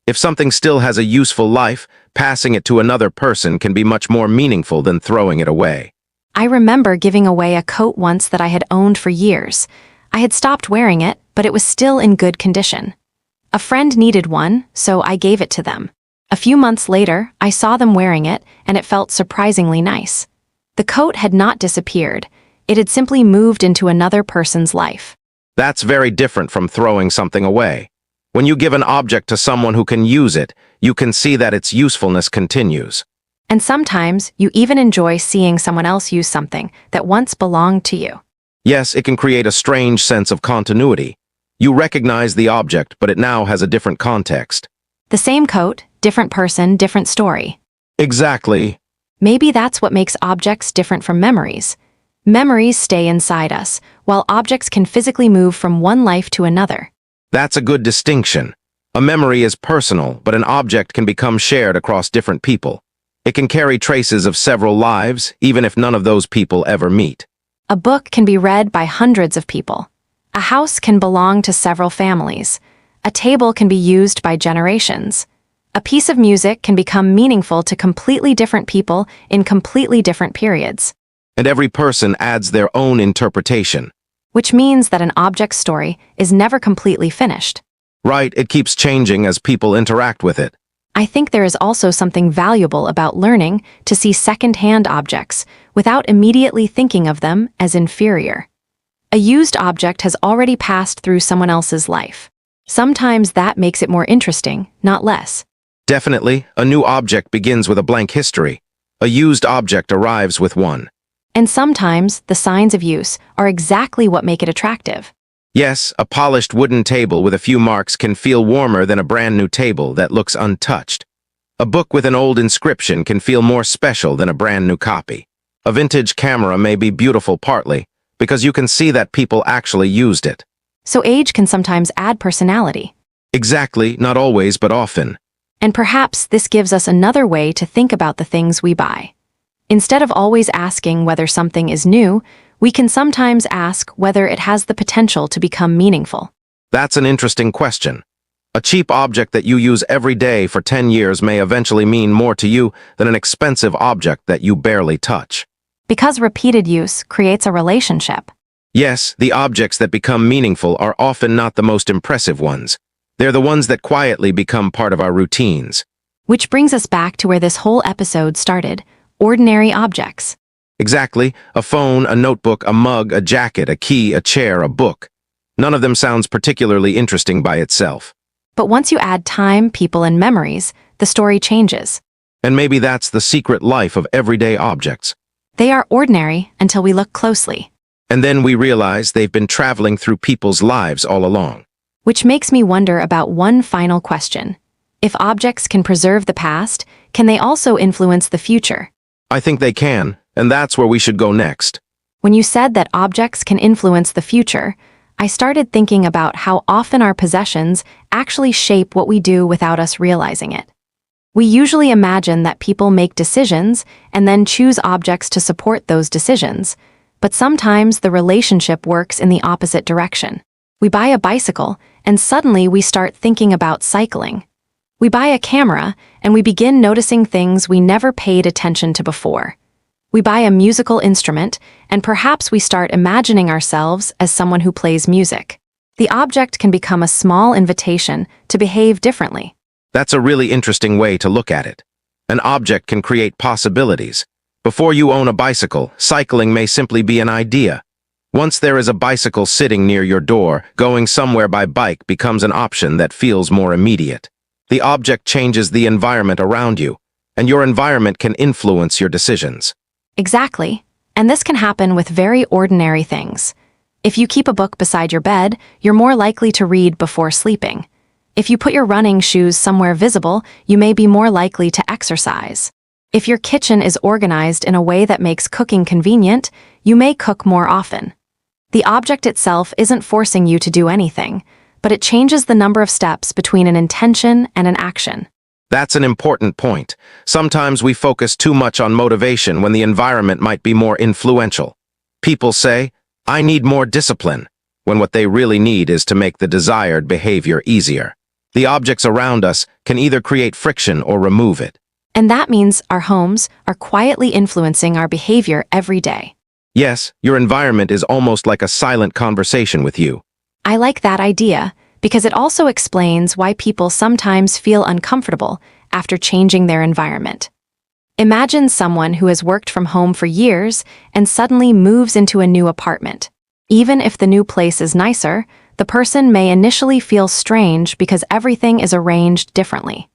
If something still has a useful life, passing it to another person can be much more meaningful than throwing it away. I remember giving away a coat once that I had owned for years. I had stopped wearing it, but it was still in good condition. A friend needed one, so I gave it to them. A few months later, I saw them wearing it, and it felt surprisingly nice. The coat had not disappeared. It had simply moved into another person's life. That's very different from throwing something away. When you give an object to someone who can use it, you can see that its usefulness continues. And sometimes, you even enjoy seeing someone else use something that once belonged to you. Yes, it can create a strange sense of continuity. You recognize the object, but it now has a different context. The same coat, different person, different story. Exactly. Maybe that's what makes objects different from memories. Memories stay inside us, while objects can physically move from one life to another. That's a good distinction. A memory is personal, but an object can become shared across different people. It can carry traces of several lives, even if none of those people ever meet. A book can be read by hundreds of people. A house can belong to several families. A table can be used by generations. A piece of music can become meaningful to completely different people in completely different periods, And every person adds their own interpretation. which means that an object's story is never completely finished. Right, it keeps changing as people interact with it. I think there is also something valuable about learning to see second-hand objects without immediately thinking of them as inferior. A used object has already passed through someone else's life. Sometimes that makes it more interesting, not less. Definitely, a new object begins with a blank history. A used object arrives with one. And sometimes the signs of use are exactly what make it attractive. Yes, a polished wooden table with a few marks can feel warmer than a brand new table that looks untouched. A book with an old inscription can feel more special than a brand new copy. A vintage camera may be beautiful partly because you can see that people actually used it. So age can sometimes add personality. Exactly, not always, but often. And perhaps this gives us another way to think about the things we buy. Instead of always asking whether something is new, we can sometimes ask whether it has the potential to become meaningful. That's an interesting question. A cheap object that you use every day for 10 years may eventually mean more to you than an expensive object that you barely touch. Because repeated use creates a relationship. Yes, the objects that become meaningful are often not the most impressive ones. They're the ones that quietly become part of our routines. Which brings us back to where this whole episode started: ordinary objects. Exactly, a phone, a notebook, a mug, a jacket, a key, a chair, a book. None of them sounds particularly interesting by itself. But once you add time, people, and memories, the story changes. And maybe that's the secret life of everyday objects. They are ordinary until we look closely. And then we realize they've been traveling through people's lives all along. Which makes me wonder about one final question. If objects can preserve the past, can they also influence the future? I think they can, and that's where we should go next. When you said that objects can influence the future, I started thinking about how often our possessions actually shape what we do without us realizing it. We usually imagine that people make decisions and then choose objects to support those decisions, but sometimes the relationship works in the opposite direction. We buy a bicycle, and suddenly we start thinking about cycling. We buy a camera, and we begin noticing things we never paid attention to before. We buy a musical instrument, and perhaps we start imagining ourselves as someone who plays music. The object can become a small invitation to behave differently. That's a really interesting way to look at it. An object can create possibilities. Before you own a bicycle, cycling may simply be an idea. Once there is a bicycle sitting near your door, going somewhere by bike becomes an option that feels more immediate. The object changes the environment around you, and your environment can influence your decisions. Exactly. And this can happen with very ordinary things. If you keep a book beside your bed, you're more likely to read before sleeping. If you put your running shoes somewhere visible, you may be more likely to exercise. If your kitchen is organized in a way that makes cooking convenient, you may cook more often. The object itself isn't forcing you to do anything, but it changes the number of steps between an intention and an action. That's an important point. Sometimes we focus too much on motivation when the environment might be more influential. People say, "I need more discipline," when what they really need is to make the desired behavior easier. The objects around us can either create friction or remove it. And that means our homes are quietly influencing our behavior every day. Yes, your environment is almost like a silent conversation with you. I like that idea because it also explains why people sometimes feel uncomfortable after changing their environment. Imagine someone who has worked from home for years and suddenly moves into a new apartment. Even if the new place is nicer, the person may initially feel strange because everything is arranged differently.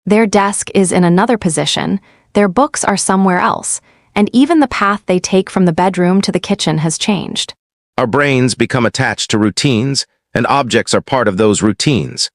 Their desk is in another position, their books are somewhere else, and even the path they take from the bedroom to the kitchen has changed. Our brains become attached to routines, and objects are part of those routines.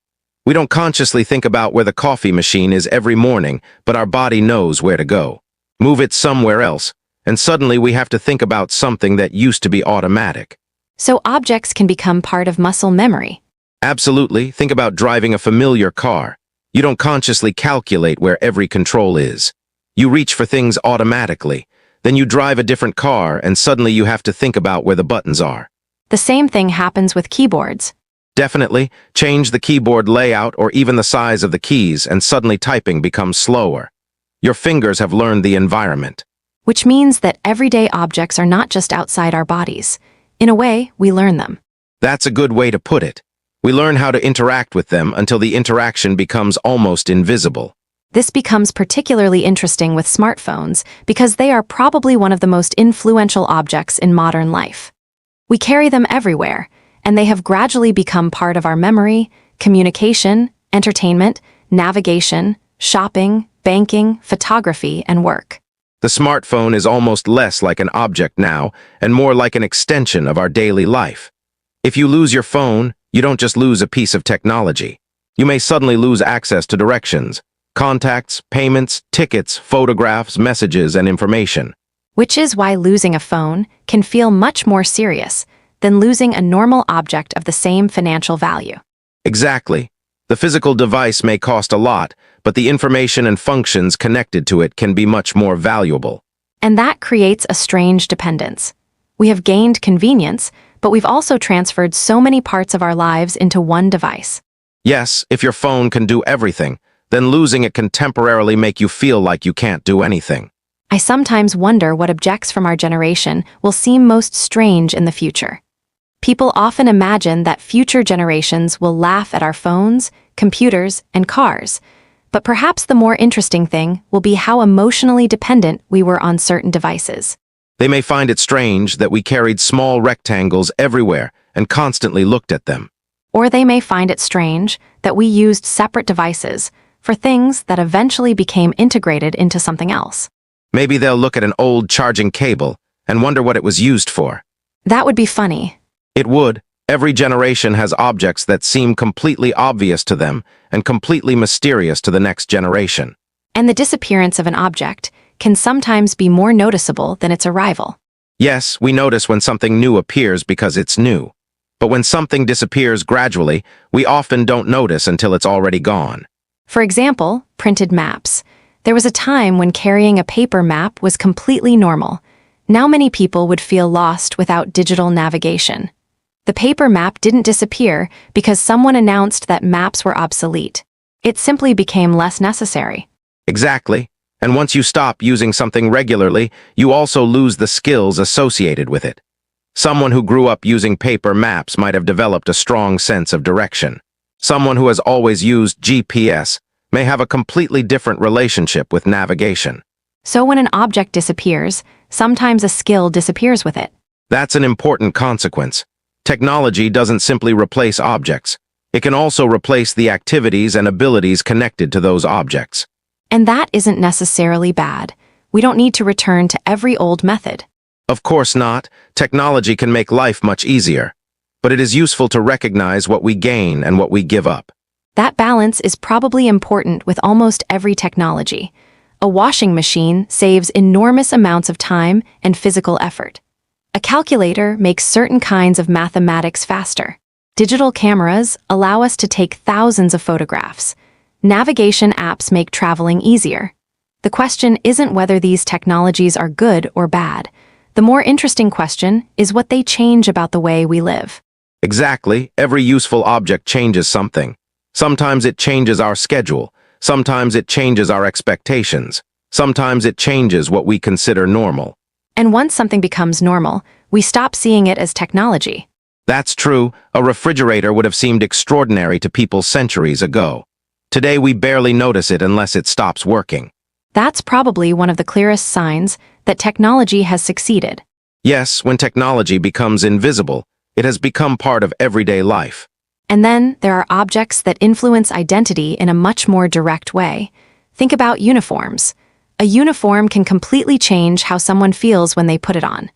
We don't consciously think about where the coffee machine is every morning, but our body knows where to go. Move it somewhere else, and suddenly we have to think about something that used to be automatic. So objects can become part of muscle memory. Absolutely, think about driving a familiar car. You don't consciously calculate where every control is. You reach for things automatically. Then you drive a different car, and suddenly you have to think about where the buttons are. The same thing happens with keyboards. Definitely, change the keyboard layout or even the size of the keys and suddenly typing becomes slower. Your fingers have learned the environment. Which means that everyday objects are not just outside our bodies. In a way, we learn them. That's a good way to put it. We learn how to interact with them until the interaction becomes almost invisible. This becomes particularly interesting with smartphones because they are probably one of the most influential objects in modern life. We carry them everywhere, and they have gradually become part of our memory, communication, entertainment, navigation, shopping, banking, photography, and work. The smartphone is almost less like an object now and more like an extension of our daily life. If you lose your phone, you don't just lose a piece of technology. You may suddenly lose access to directions, contacts, payments, tickets, photographs, messages, and information. Which is why losing a phone can feel much more serious than losing a normal object of the same financial value. Exactly. The physical device may cost a lot, but the information and functions connected to it can be much more valuable. And that creates a strange dependence. We have gained convenience, but we've also transferred so many parts of our lives into one device. Yes, if your phone can do everything, then losing it can temporarily make you feel like you can't do anything. I sometimes wonder what objects from our generation will seem most strange in the future. People often imagine that future generations will laugh at our phones, computers, and cars, but perhaps the more interesting thing will be how emotionally dependent we were on certain devices. They may find it strange that we carried small rectangles everywhere and constantly looked at them. Or they may find it strange that we used separate devices for things that eventually became integrated into something else. Maybe they'll look at an old charging cable and wonder what it was used for. That would be funny. It would. Every generation has objects that seem completely obvious to them and completely mysterious to the next generation. And the disappearance of an object can sometimes be more noticeable than its arrival. Yes, we notice when something new appears because it's new. But when something disappears gradually, we often don't notice until it's already gone. For example, printed maps. There was a time when carrying a paper map was completely normal. Now many people would feel lost without digital navigation. The paper map didn't disappear because someone announced that maps were obsolete. It simply became less necessary. Exactly. And once you stop using something regularly, you also lose the skills associated with it. Someone who grew up using paper maps might have developed a strong sense of direction. Someone who has always used GPS may have a completely different relationship with navigation. So when an object disappears, sometimes a skill disappears with it. That's an important consequence. Technology doesn't simply replace objects. It can also replace the activities and abilities connected to those objects. And that isn't necessarily bad. We don't need to return to every old method. Of course not. Technology can make life much easier. But it is useful to recognize what we gain and what we give up. That balance is probably important with almost every technology. A washing machine saves enormous amounts of time and physical effort. A calculator makes certain kinds of mathematics faster. Digital cameras allow us to take thousands of photographs. Navigation apps make traveling easier. The question isn't whether these technologies are good or bad. The more interesting question is what they change about the way we live. Exactly. Every useful object changes something. Sometimes it changes our schedule. Sometimes it changes our expectations. Sometimes it changes what we consider normal. And once something becomes normal, we stop seeing it as technology. That's true. A refrigerator would have seemed extraordinary to people centuries ago. Today we barely notice it unless it stops working. That's probably one of the clearest signs that technology has succeeded. Yes, when technology becomes invisible, it has become part of everyday life. And then there are objects that influence identity in a much more direct way. Think about uniforms. A uniform can completely change how someone feels when they put it on.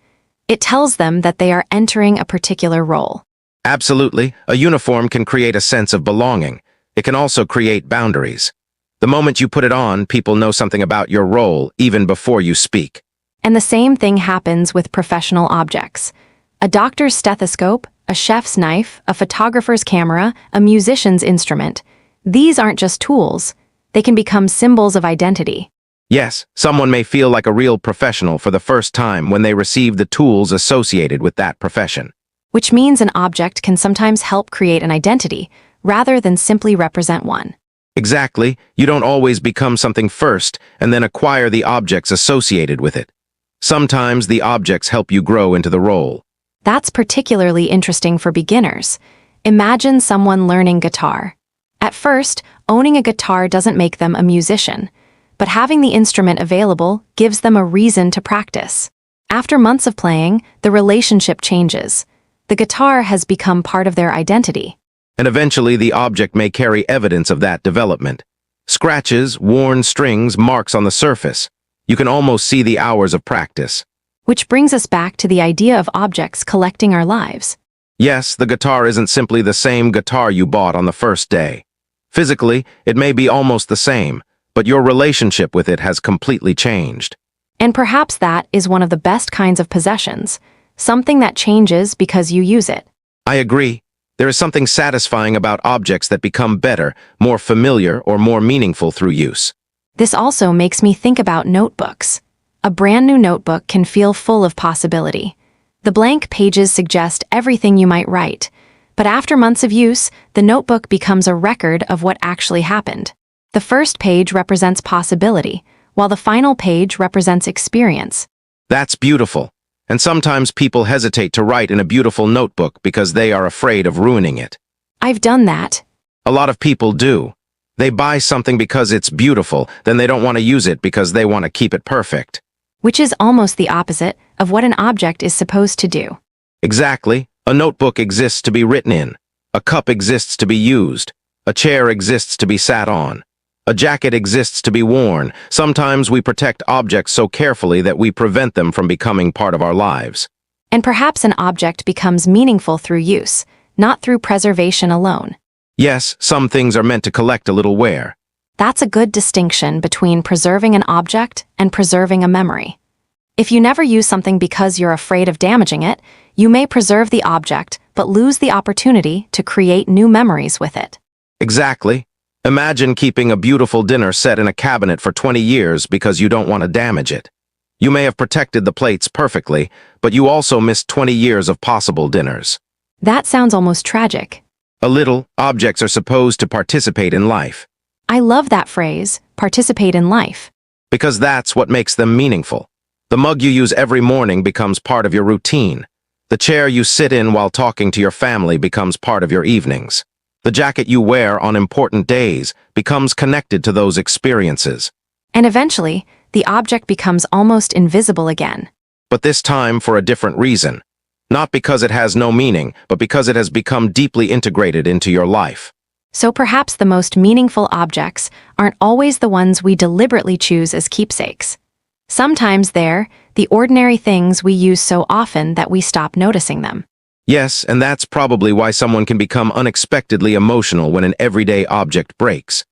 It tells them that they are entering a particular role. Absolutely, a uniform can create a sense of belonging. It can also create boundaries. The moment you put it on, people know something about your role even before you speak. And the same thing happens with professional objects. A doctor's stethoscope, a chef's knife, a photographer's camera, a musician's instrument. These aren't just tools. They can become symbols of identity. Yes, someone may feel like a real professional for the first time when they receive the tools associated with that profession. which means an object can sometimes help create an identity rather than simply represent one. Exactly, you don't always become something first and then acquire the objects associated with it. Sometimes the objects help you grow into the role. That's particularly interesting for beginners. Imagine someone learning guitar. At first, owning a guitar doesn't make them a musician, but having the instrument available gives them a reason to practice. After months of playing, the relationship changes. The guitar has become part of their identity. And eventually the object may carry evidence of that development. Scratches, worn strings, marks on the surface. You can almost see the hours of practice. Which brings us back to the idea of objects collecting our lives. Yes, the guitar isn't simply the same guitar you bought on the first day. Physically, it may be almost the same, but your relationship with it has completely changed. And perhaps that is one of the best kinds of possessions, something that changes because you use it. I agree. There is something satisfying about objects that become better, more familiar, or more meaningful through use. This also makes me think about notebooks. A brand new notebook can feel full of possibility. The blank pages suggest everything you might write, but after months of use, the notebook becomes a record of what actually happened. The first page represents possibility, while the final page represents experience. That's beautiful. And sometimes people hesitate to write in a beautiful notebook because they are afraid of ruining it. I've done that. A lot of people do. They buy something because it's beautiful, then they don't want to use it because they want to keep it perfect. Which is almost the opposite of what an object is supposed to do. Exactly. A notebook exists to be written in. A cup exists to be used. A chair exists to be sat on. A jacket exists to be worn. Sometimes we protect objects so carefully that we prevent them from becoming part of our lives. And perhaps an object becomes meaningful through use, not through preservation alone. Yes, some things are meant to collect a little wear. That's a good distinction between preserving an object and preserving a memory. If you never use something because you're afraid of damaging it, you may preserve the object but lose the opportunity to create new memories with it. Exactly. Imagine keeping a beautiful dinner set in a cabinet for 20 years because you don't want to damage it. You may have protected the plates perfectly, but you also missed 20 years of possible dinners. That sounds almost tragic. A little, objects are supposed to participate in life. I love that phrase, participate in life. Because that's what makes them meaningful. The mug you use every morning becomes part of your routine. The chair you sit in while talking to your family becomes part of your evenings. The jacket you wear on important days becomes connected to those experiences. And eventually, the object becomes almost invisible again. But this time for a different reason. Not because it has no meaning, but because it has become deeply integrated into your life. So perhaps the most meaningful objects aren't always the ones we deliberately choose as keepsakes. Sometimes they're the ordinary things we use so often that we stop noticing them. Yes, and that's probably why someone can become unexpectedly emotional when an everyday object breaks.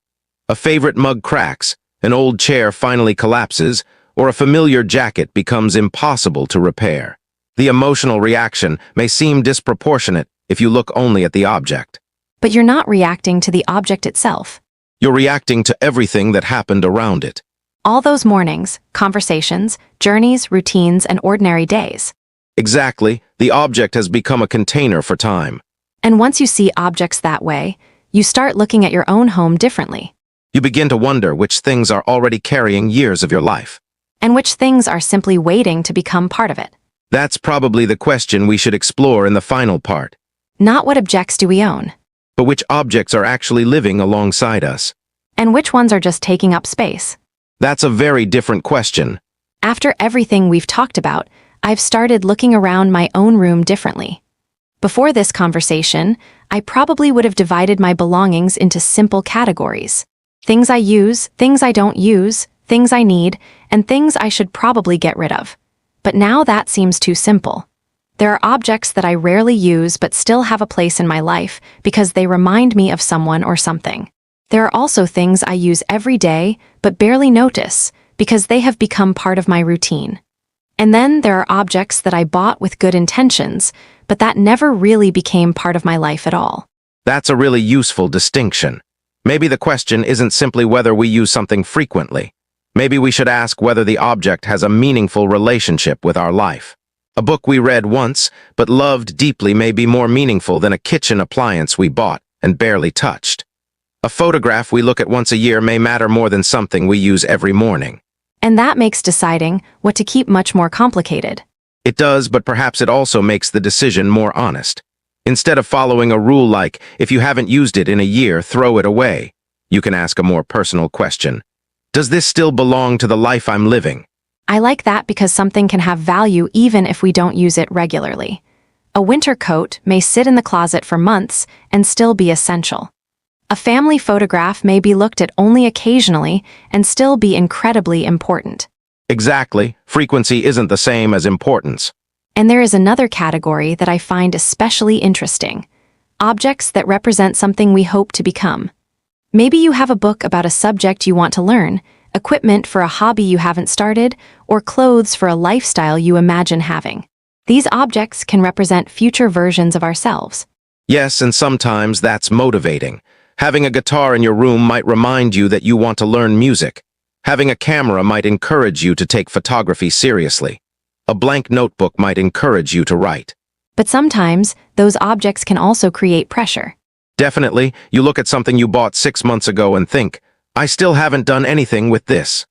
A favorite mug cracks, an old chair finally collapses, or a familiar jacket becomes impossible to repair. The emotional reaction may seem disproportionate if you look only at the object. But you're not reacting to the object itself. You're reacting to everything that happened around it. All those mornings, conversations, journeys, routines, and ordinary days. Exactly, the object has become a container for time. And once you see objects that way, you start looking at your own home differently. You begin to wonder which things are already carrying years of your life. And which things are simply waiting to become part of it. That's probably the question we should explore in the final part. Not what objects do we own, But which objects are actually living alongside us? and which ones are just taking up space. That's a very different question. After everything we've talked about, I've started looking around my own room differently. Before this conversation, I probably would have divided my belongings into simple categories. Things I use, things I don't use, things I need, and things I should probably get rid of. But now that seems too simple. There are objects that I rarely use but still have a place in my life because they remind me of someone or something. There are also things I use every day but barely notice because they have become part of my routine. And then there are objects that I bought with good intentions, but that never really became part of my life at all. That's a really useful distinction. Maybe the question isn't simply whether we use something frequently. Maybe we should ask whether the object has a meaningful relationship with our life. A book we read once, but loved deeply may be more meaningful than a kitchen appliance we bought and barely touched. A photograph we look at once a year may matter more than something we use every morning. And that makes deciding what to keep much more complicated. It does, but perhaps it also makes the decision more honest. Instead of following a rule like, if you haven't used it in a year, throw it away, you can ask a more personal question. Does this still belong to the life I'm living? I like that because something can have value even if we don't use it regularly. A winter coat may sit in the closet for months and still be essential. A family photograph may be looked at only occasionally and still be incredibly important. Exactly. Frequency isn't the same as importance. And there is another category that I find especially interesting: objects that represent something we hope to become. Maybe you have a book about a subject you want to learn, equipment for a hobby you haven't started, or clothes for a lifestyle you imagine having. These objects can represent future versions of ourselves. Yes, and sometimes that's motivating. Having a guitar in your room might remind you that you want to learn music. Having a camera might encourage you to take photography seriously. A blank notebook might encourage you to write. But sometimes, those objects can also create pressure. Definitely, you look at something you bought 6 months ago and think, I still haven't done anything with this.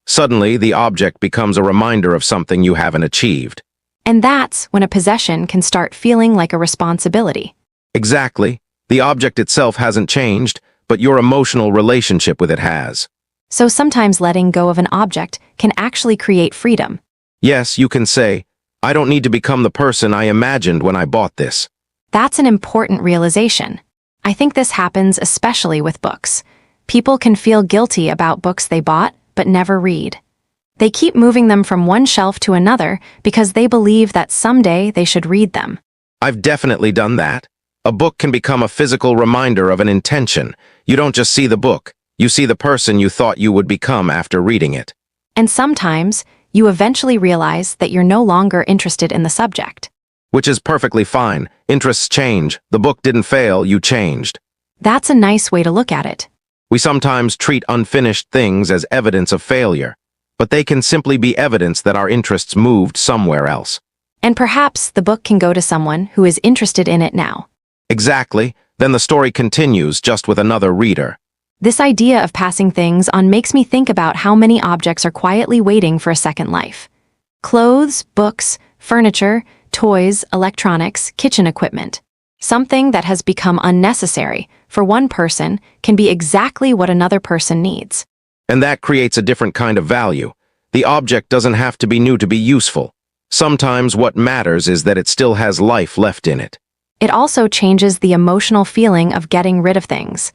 Suddenly, the object becomes a reminder of something you haven't achieved. And that's when a possession can start feeling like a responsibility. Exactly. The object itself hasn't changed, but your emotional relationship with it has. So sometimes letting go of an object can actually create freedom. Yes, you can say, I don't need to become the person I imagined when I bought this. That's an important realization. I think this happens especially with books. People can feel guilty about books they bought but never read. They keep moving them from one shelf to another because they believe that someday they should read them. I've definitely done that. A book can become a physical reminder of an intention. You don't just see the book, you see the person you thought you would become after reading it. And sometimes, you eventually realize that you're no longer interested in the subject. Which is perfectly fine. Interests change. The book didn't fail, you changed. That's a nice way to look at it. We sometimes treat unfinished things as evidence of failure, but they can simply be evidence that our interests moved somewhere else. And perhaps the book can go to someone who is interested in it now. Exactly. Then the story continues, just with another reader. This idea of passing things on makes me think about how many objects are quietly waiting for a second life. Clothes, books, furniture, toys, electronics, kitchen equipment. Something that has become unnecessary for one person can be exactly what another person needs. And that creates a different kind of value. The object doesn't have to be new to be useful. Sometimes what matters is that it still has life left in it. It also changes the emotional feeling of getting rid of things.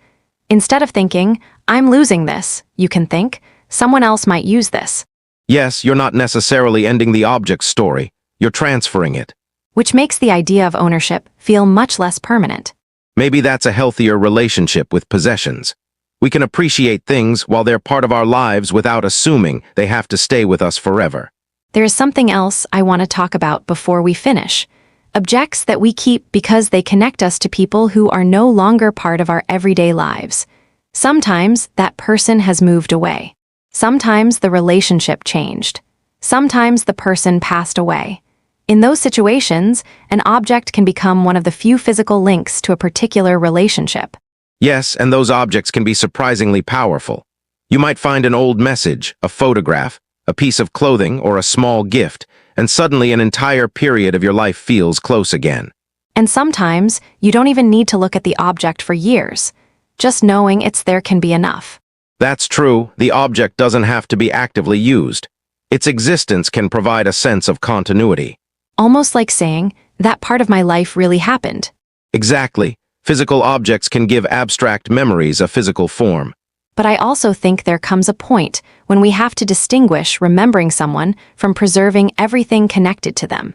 Instead of thinking, I'm losing this, you can think, someone else might use this. Yes, you're not necessarily ending the object's story. You're transferring it. Which makes the idea of ownership feel much less permanent. Maybe that's a healthier relationship with possessions. We can appreciate things while they're part of our lives without assuming they have to stay with us forever. There is something else I want to talk about before we finish. Objects that we keep because they connect us to people who are no longer part of our everyday lives. Sometimes that person has moved away. Sometimes the relationship changed. Sometimes the person passed away. In those situations, an object can become one of the few physical links to a particular relationship. Yes, and those objects can be surprisingly powerful. You might find an old message, a photograph, a piece of clothing, or a small gift, and suddenly an entire period of your life feels close again. And sometimes, you don't even need to look at the object for years. Just knowing it's there can be enough. That's true. The object doesn't have to be actively used. Its existence can provide a sense of continuity. Almost like saying, that part of my life really happened. Exactly. Physical objects can give abstract memories a physical form. But I also think there comes a point when we have to distinguish remembering someone from preserving everything connected to them.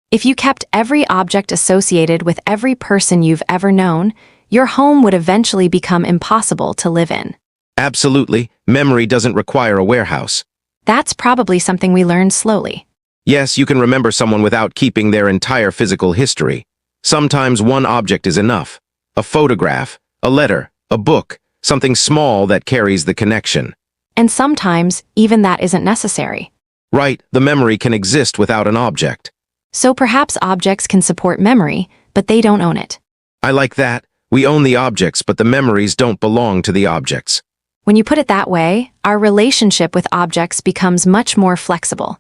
If you kept every object associated with every person you've ever known, your home would eventually become impossible to live in. Absolutely. Memory doesn't require a warehouse. That's probably something we learn slowly. Yes, you can remember someone without keeping their entire physical history. Sometimes one object is enough. A photograph, a letter, a book, something small that carries the connection. And sometimes, even that isn't necessary. Right, the memory can exist without an object. So perhaps objects can support memory, but they don't own it. I like that. We own the objects, but the memories don't belong to the objects. When you put it that way, our relationship with objects becomes much more flexible.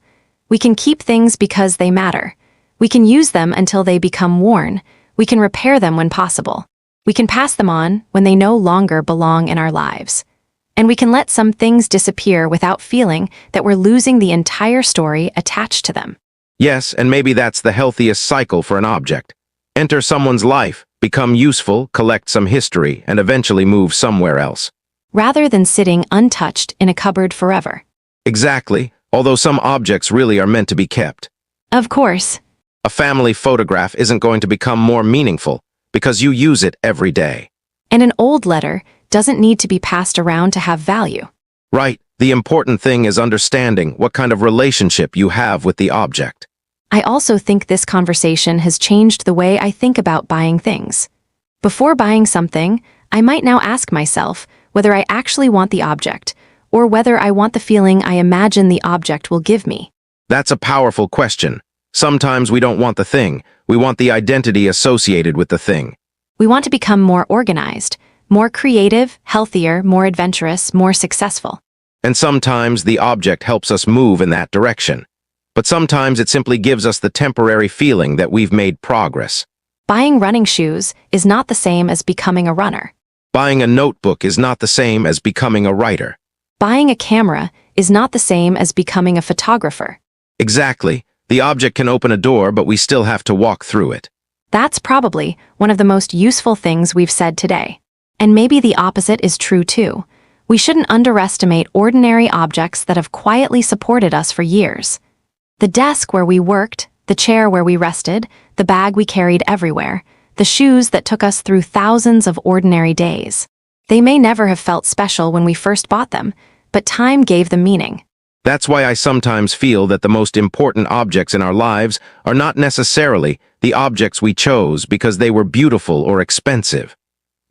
We can keep things because they matter. We can use them until they become worn. We can repair them when possible. We can pass them on when they no longer belong in our lives. And we can let some things disappear without feeling that we're losing the entire story attached to them. Yes, and maybe that's the healthiest cycle for an object. Enter someone's life, become useful, collect some history, and eventually move somewhere else. Rather than sitting untouched in a cupboard forever. Exactly, although some objects really are meant to be kept. Of course. A family photograph isn't going to become more meaningful because you use it every day. And an old letter doesn't need to be passed around to have value. Right, the important thing is understanding what kind of relationship you have with the object. I also think this conversation has changed the way I think about buying things. Before buying something, I might now ask myself whether I actually want the object, or whether I want the feeling I imagine the object will give me. That's a powerful question. Sometimes we don't want the thing, we want the identity associated with the thing. We want to become more organized, more creative, healthier, more adventurous, more successful. And sometimes the object helps us move in that direction. But sometimes it simply gives us the temporary feeling that we've made progress. Buying running shoes is not the same as becoming a runner. Buying a notebook is not the same as becoming a writer. Buying a camera is not the same as becoming a photographer. Exactly. The object can open a door, but we still have to walk through it. That's probably one of the most useful things we've said today. And maybe the opposite is true too. We shouldn't underestimate ordinary objects that have quietly supported us for years. The desk where we worked, the chair where we rested, the bag we carried everywhere, the shoes that took us through thousands of ordinary days. They may never have felt special when we first bought them, but time gave them meaning. That's why I sometimes feel that the most important objects in our lives are not necessarily the objects we chose because they were beautiful or expensive.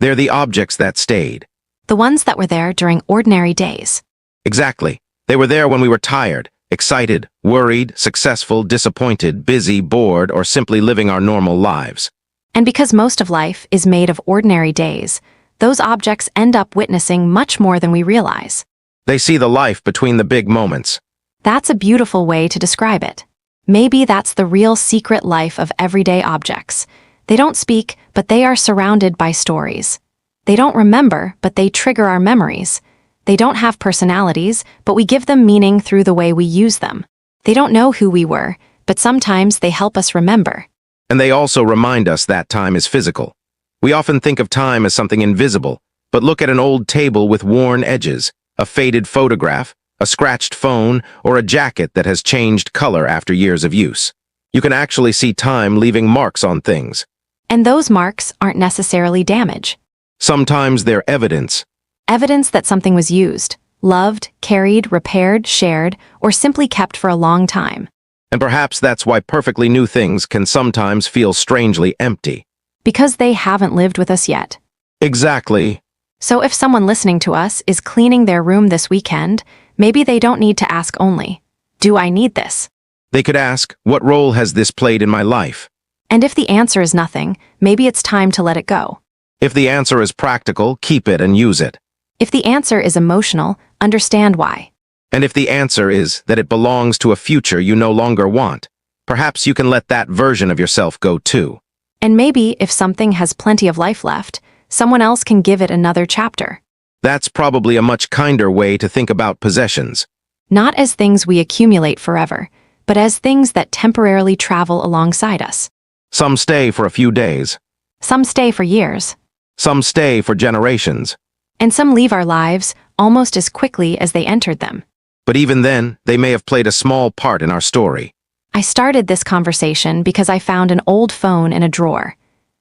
They're the objects that stayed. The ones that were there during ordinary days. Exactly. They were there when we were tired, excited, worried, successful, disappointed, busy, bored, or simply living our normal lives. And because most of life is made of ordinary days, those objects end up witnessing much more than we realize. They see the life between the big moments. That's a beautiful way to describe it. Maybe that's the real secret life of everyday objects. They don't speak, but they are surrounded by stories. They don't remember, but they trigger our memories. They don't have personalities, but we give them meaning through the way we use them. They don't know who we were, but sometimes they help us remember. And they also remind us that time is physical. We often think of time as something invisible, but look at an old table with worn edges, a faded photograph, a scratched phone, or a jacket that has changed color after years of use. You can actually see time leaving marks on things. And those marks aren't necessarily damage. Sometimes they're evidence. Evidence that something was used, loved, carried, repaired, shared, or simply kept for a long time. And perhaps that's why perfectly new things can sometimes feel strangely empty. Because they haven't lived with us yet. Exactly. So if someone listening to us is cleaning their room this weekend, maybe they don't need to ask only, "Do I need this?" They could ask, what role has this played in my life? And if the answer is nothing, maybe it's time to let it go. If the answer is practical, keep it and use it. If the answer is emotional, understand why. And if the answer is that it belongs to a future you no longer want, perhaps you can let that version of yourself go too. And maybe if something has plenty of life left, someone else can give it another chapter. That's probably a much kinder way to think about possessions. Not as things we accumulate forever, but as things that temporarily travel alongside us. Some stay for a few days. Some stay for years. Some stay for generations. And some leave our lives almost as quickly as they entered them. But even then, they may have played a small part in our story. I started this conversation because I found an old phone in a drawer.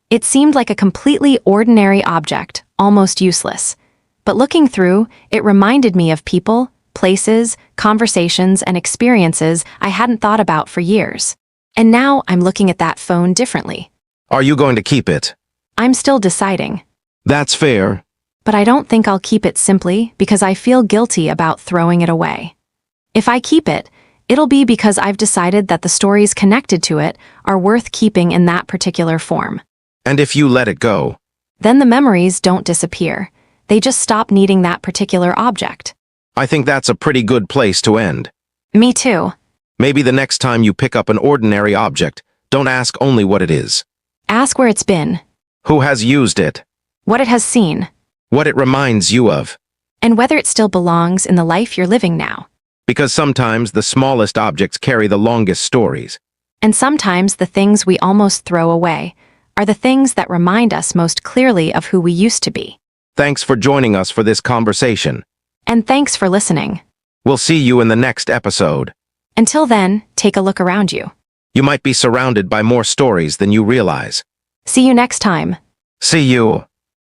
It seemed like a completely ordinary object, almost useless. But looking through, it reminded me of people, places, conversations, and experiences I hadn't thought about for years. And now I'm looking at that phone differently. Are you going to keep it? I'm still deciding. That's fair. But I don't think I'll keep it simply because I feel guilty about throwing it away. If I keep it, It'll be because I've decided that the stories connected to it are worth keeping in that particular form. And if you let it go, Then the memories don't disappear. They just stop needing that particular object. I think that's a pretty good place to end. Me too. Maybe the next time you pick up an ordinary object, don't ask only what it is. Ask where it's been, Who has used it? what it has seen, What it reminds you of? and whether it still belongs in the life you're living now. Because sometimes the smallest objects carry the longest stories. And sometimes the things we almost throw away are the things that remind us most clearly of who we used to be. Thanks for joining us for this conversation. And thanks for listening. We'll see you in the next episode. Until then, take a look around you. You might be surrounded by more stories than you realize. See you next time. See you.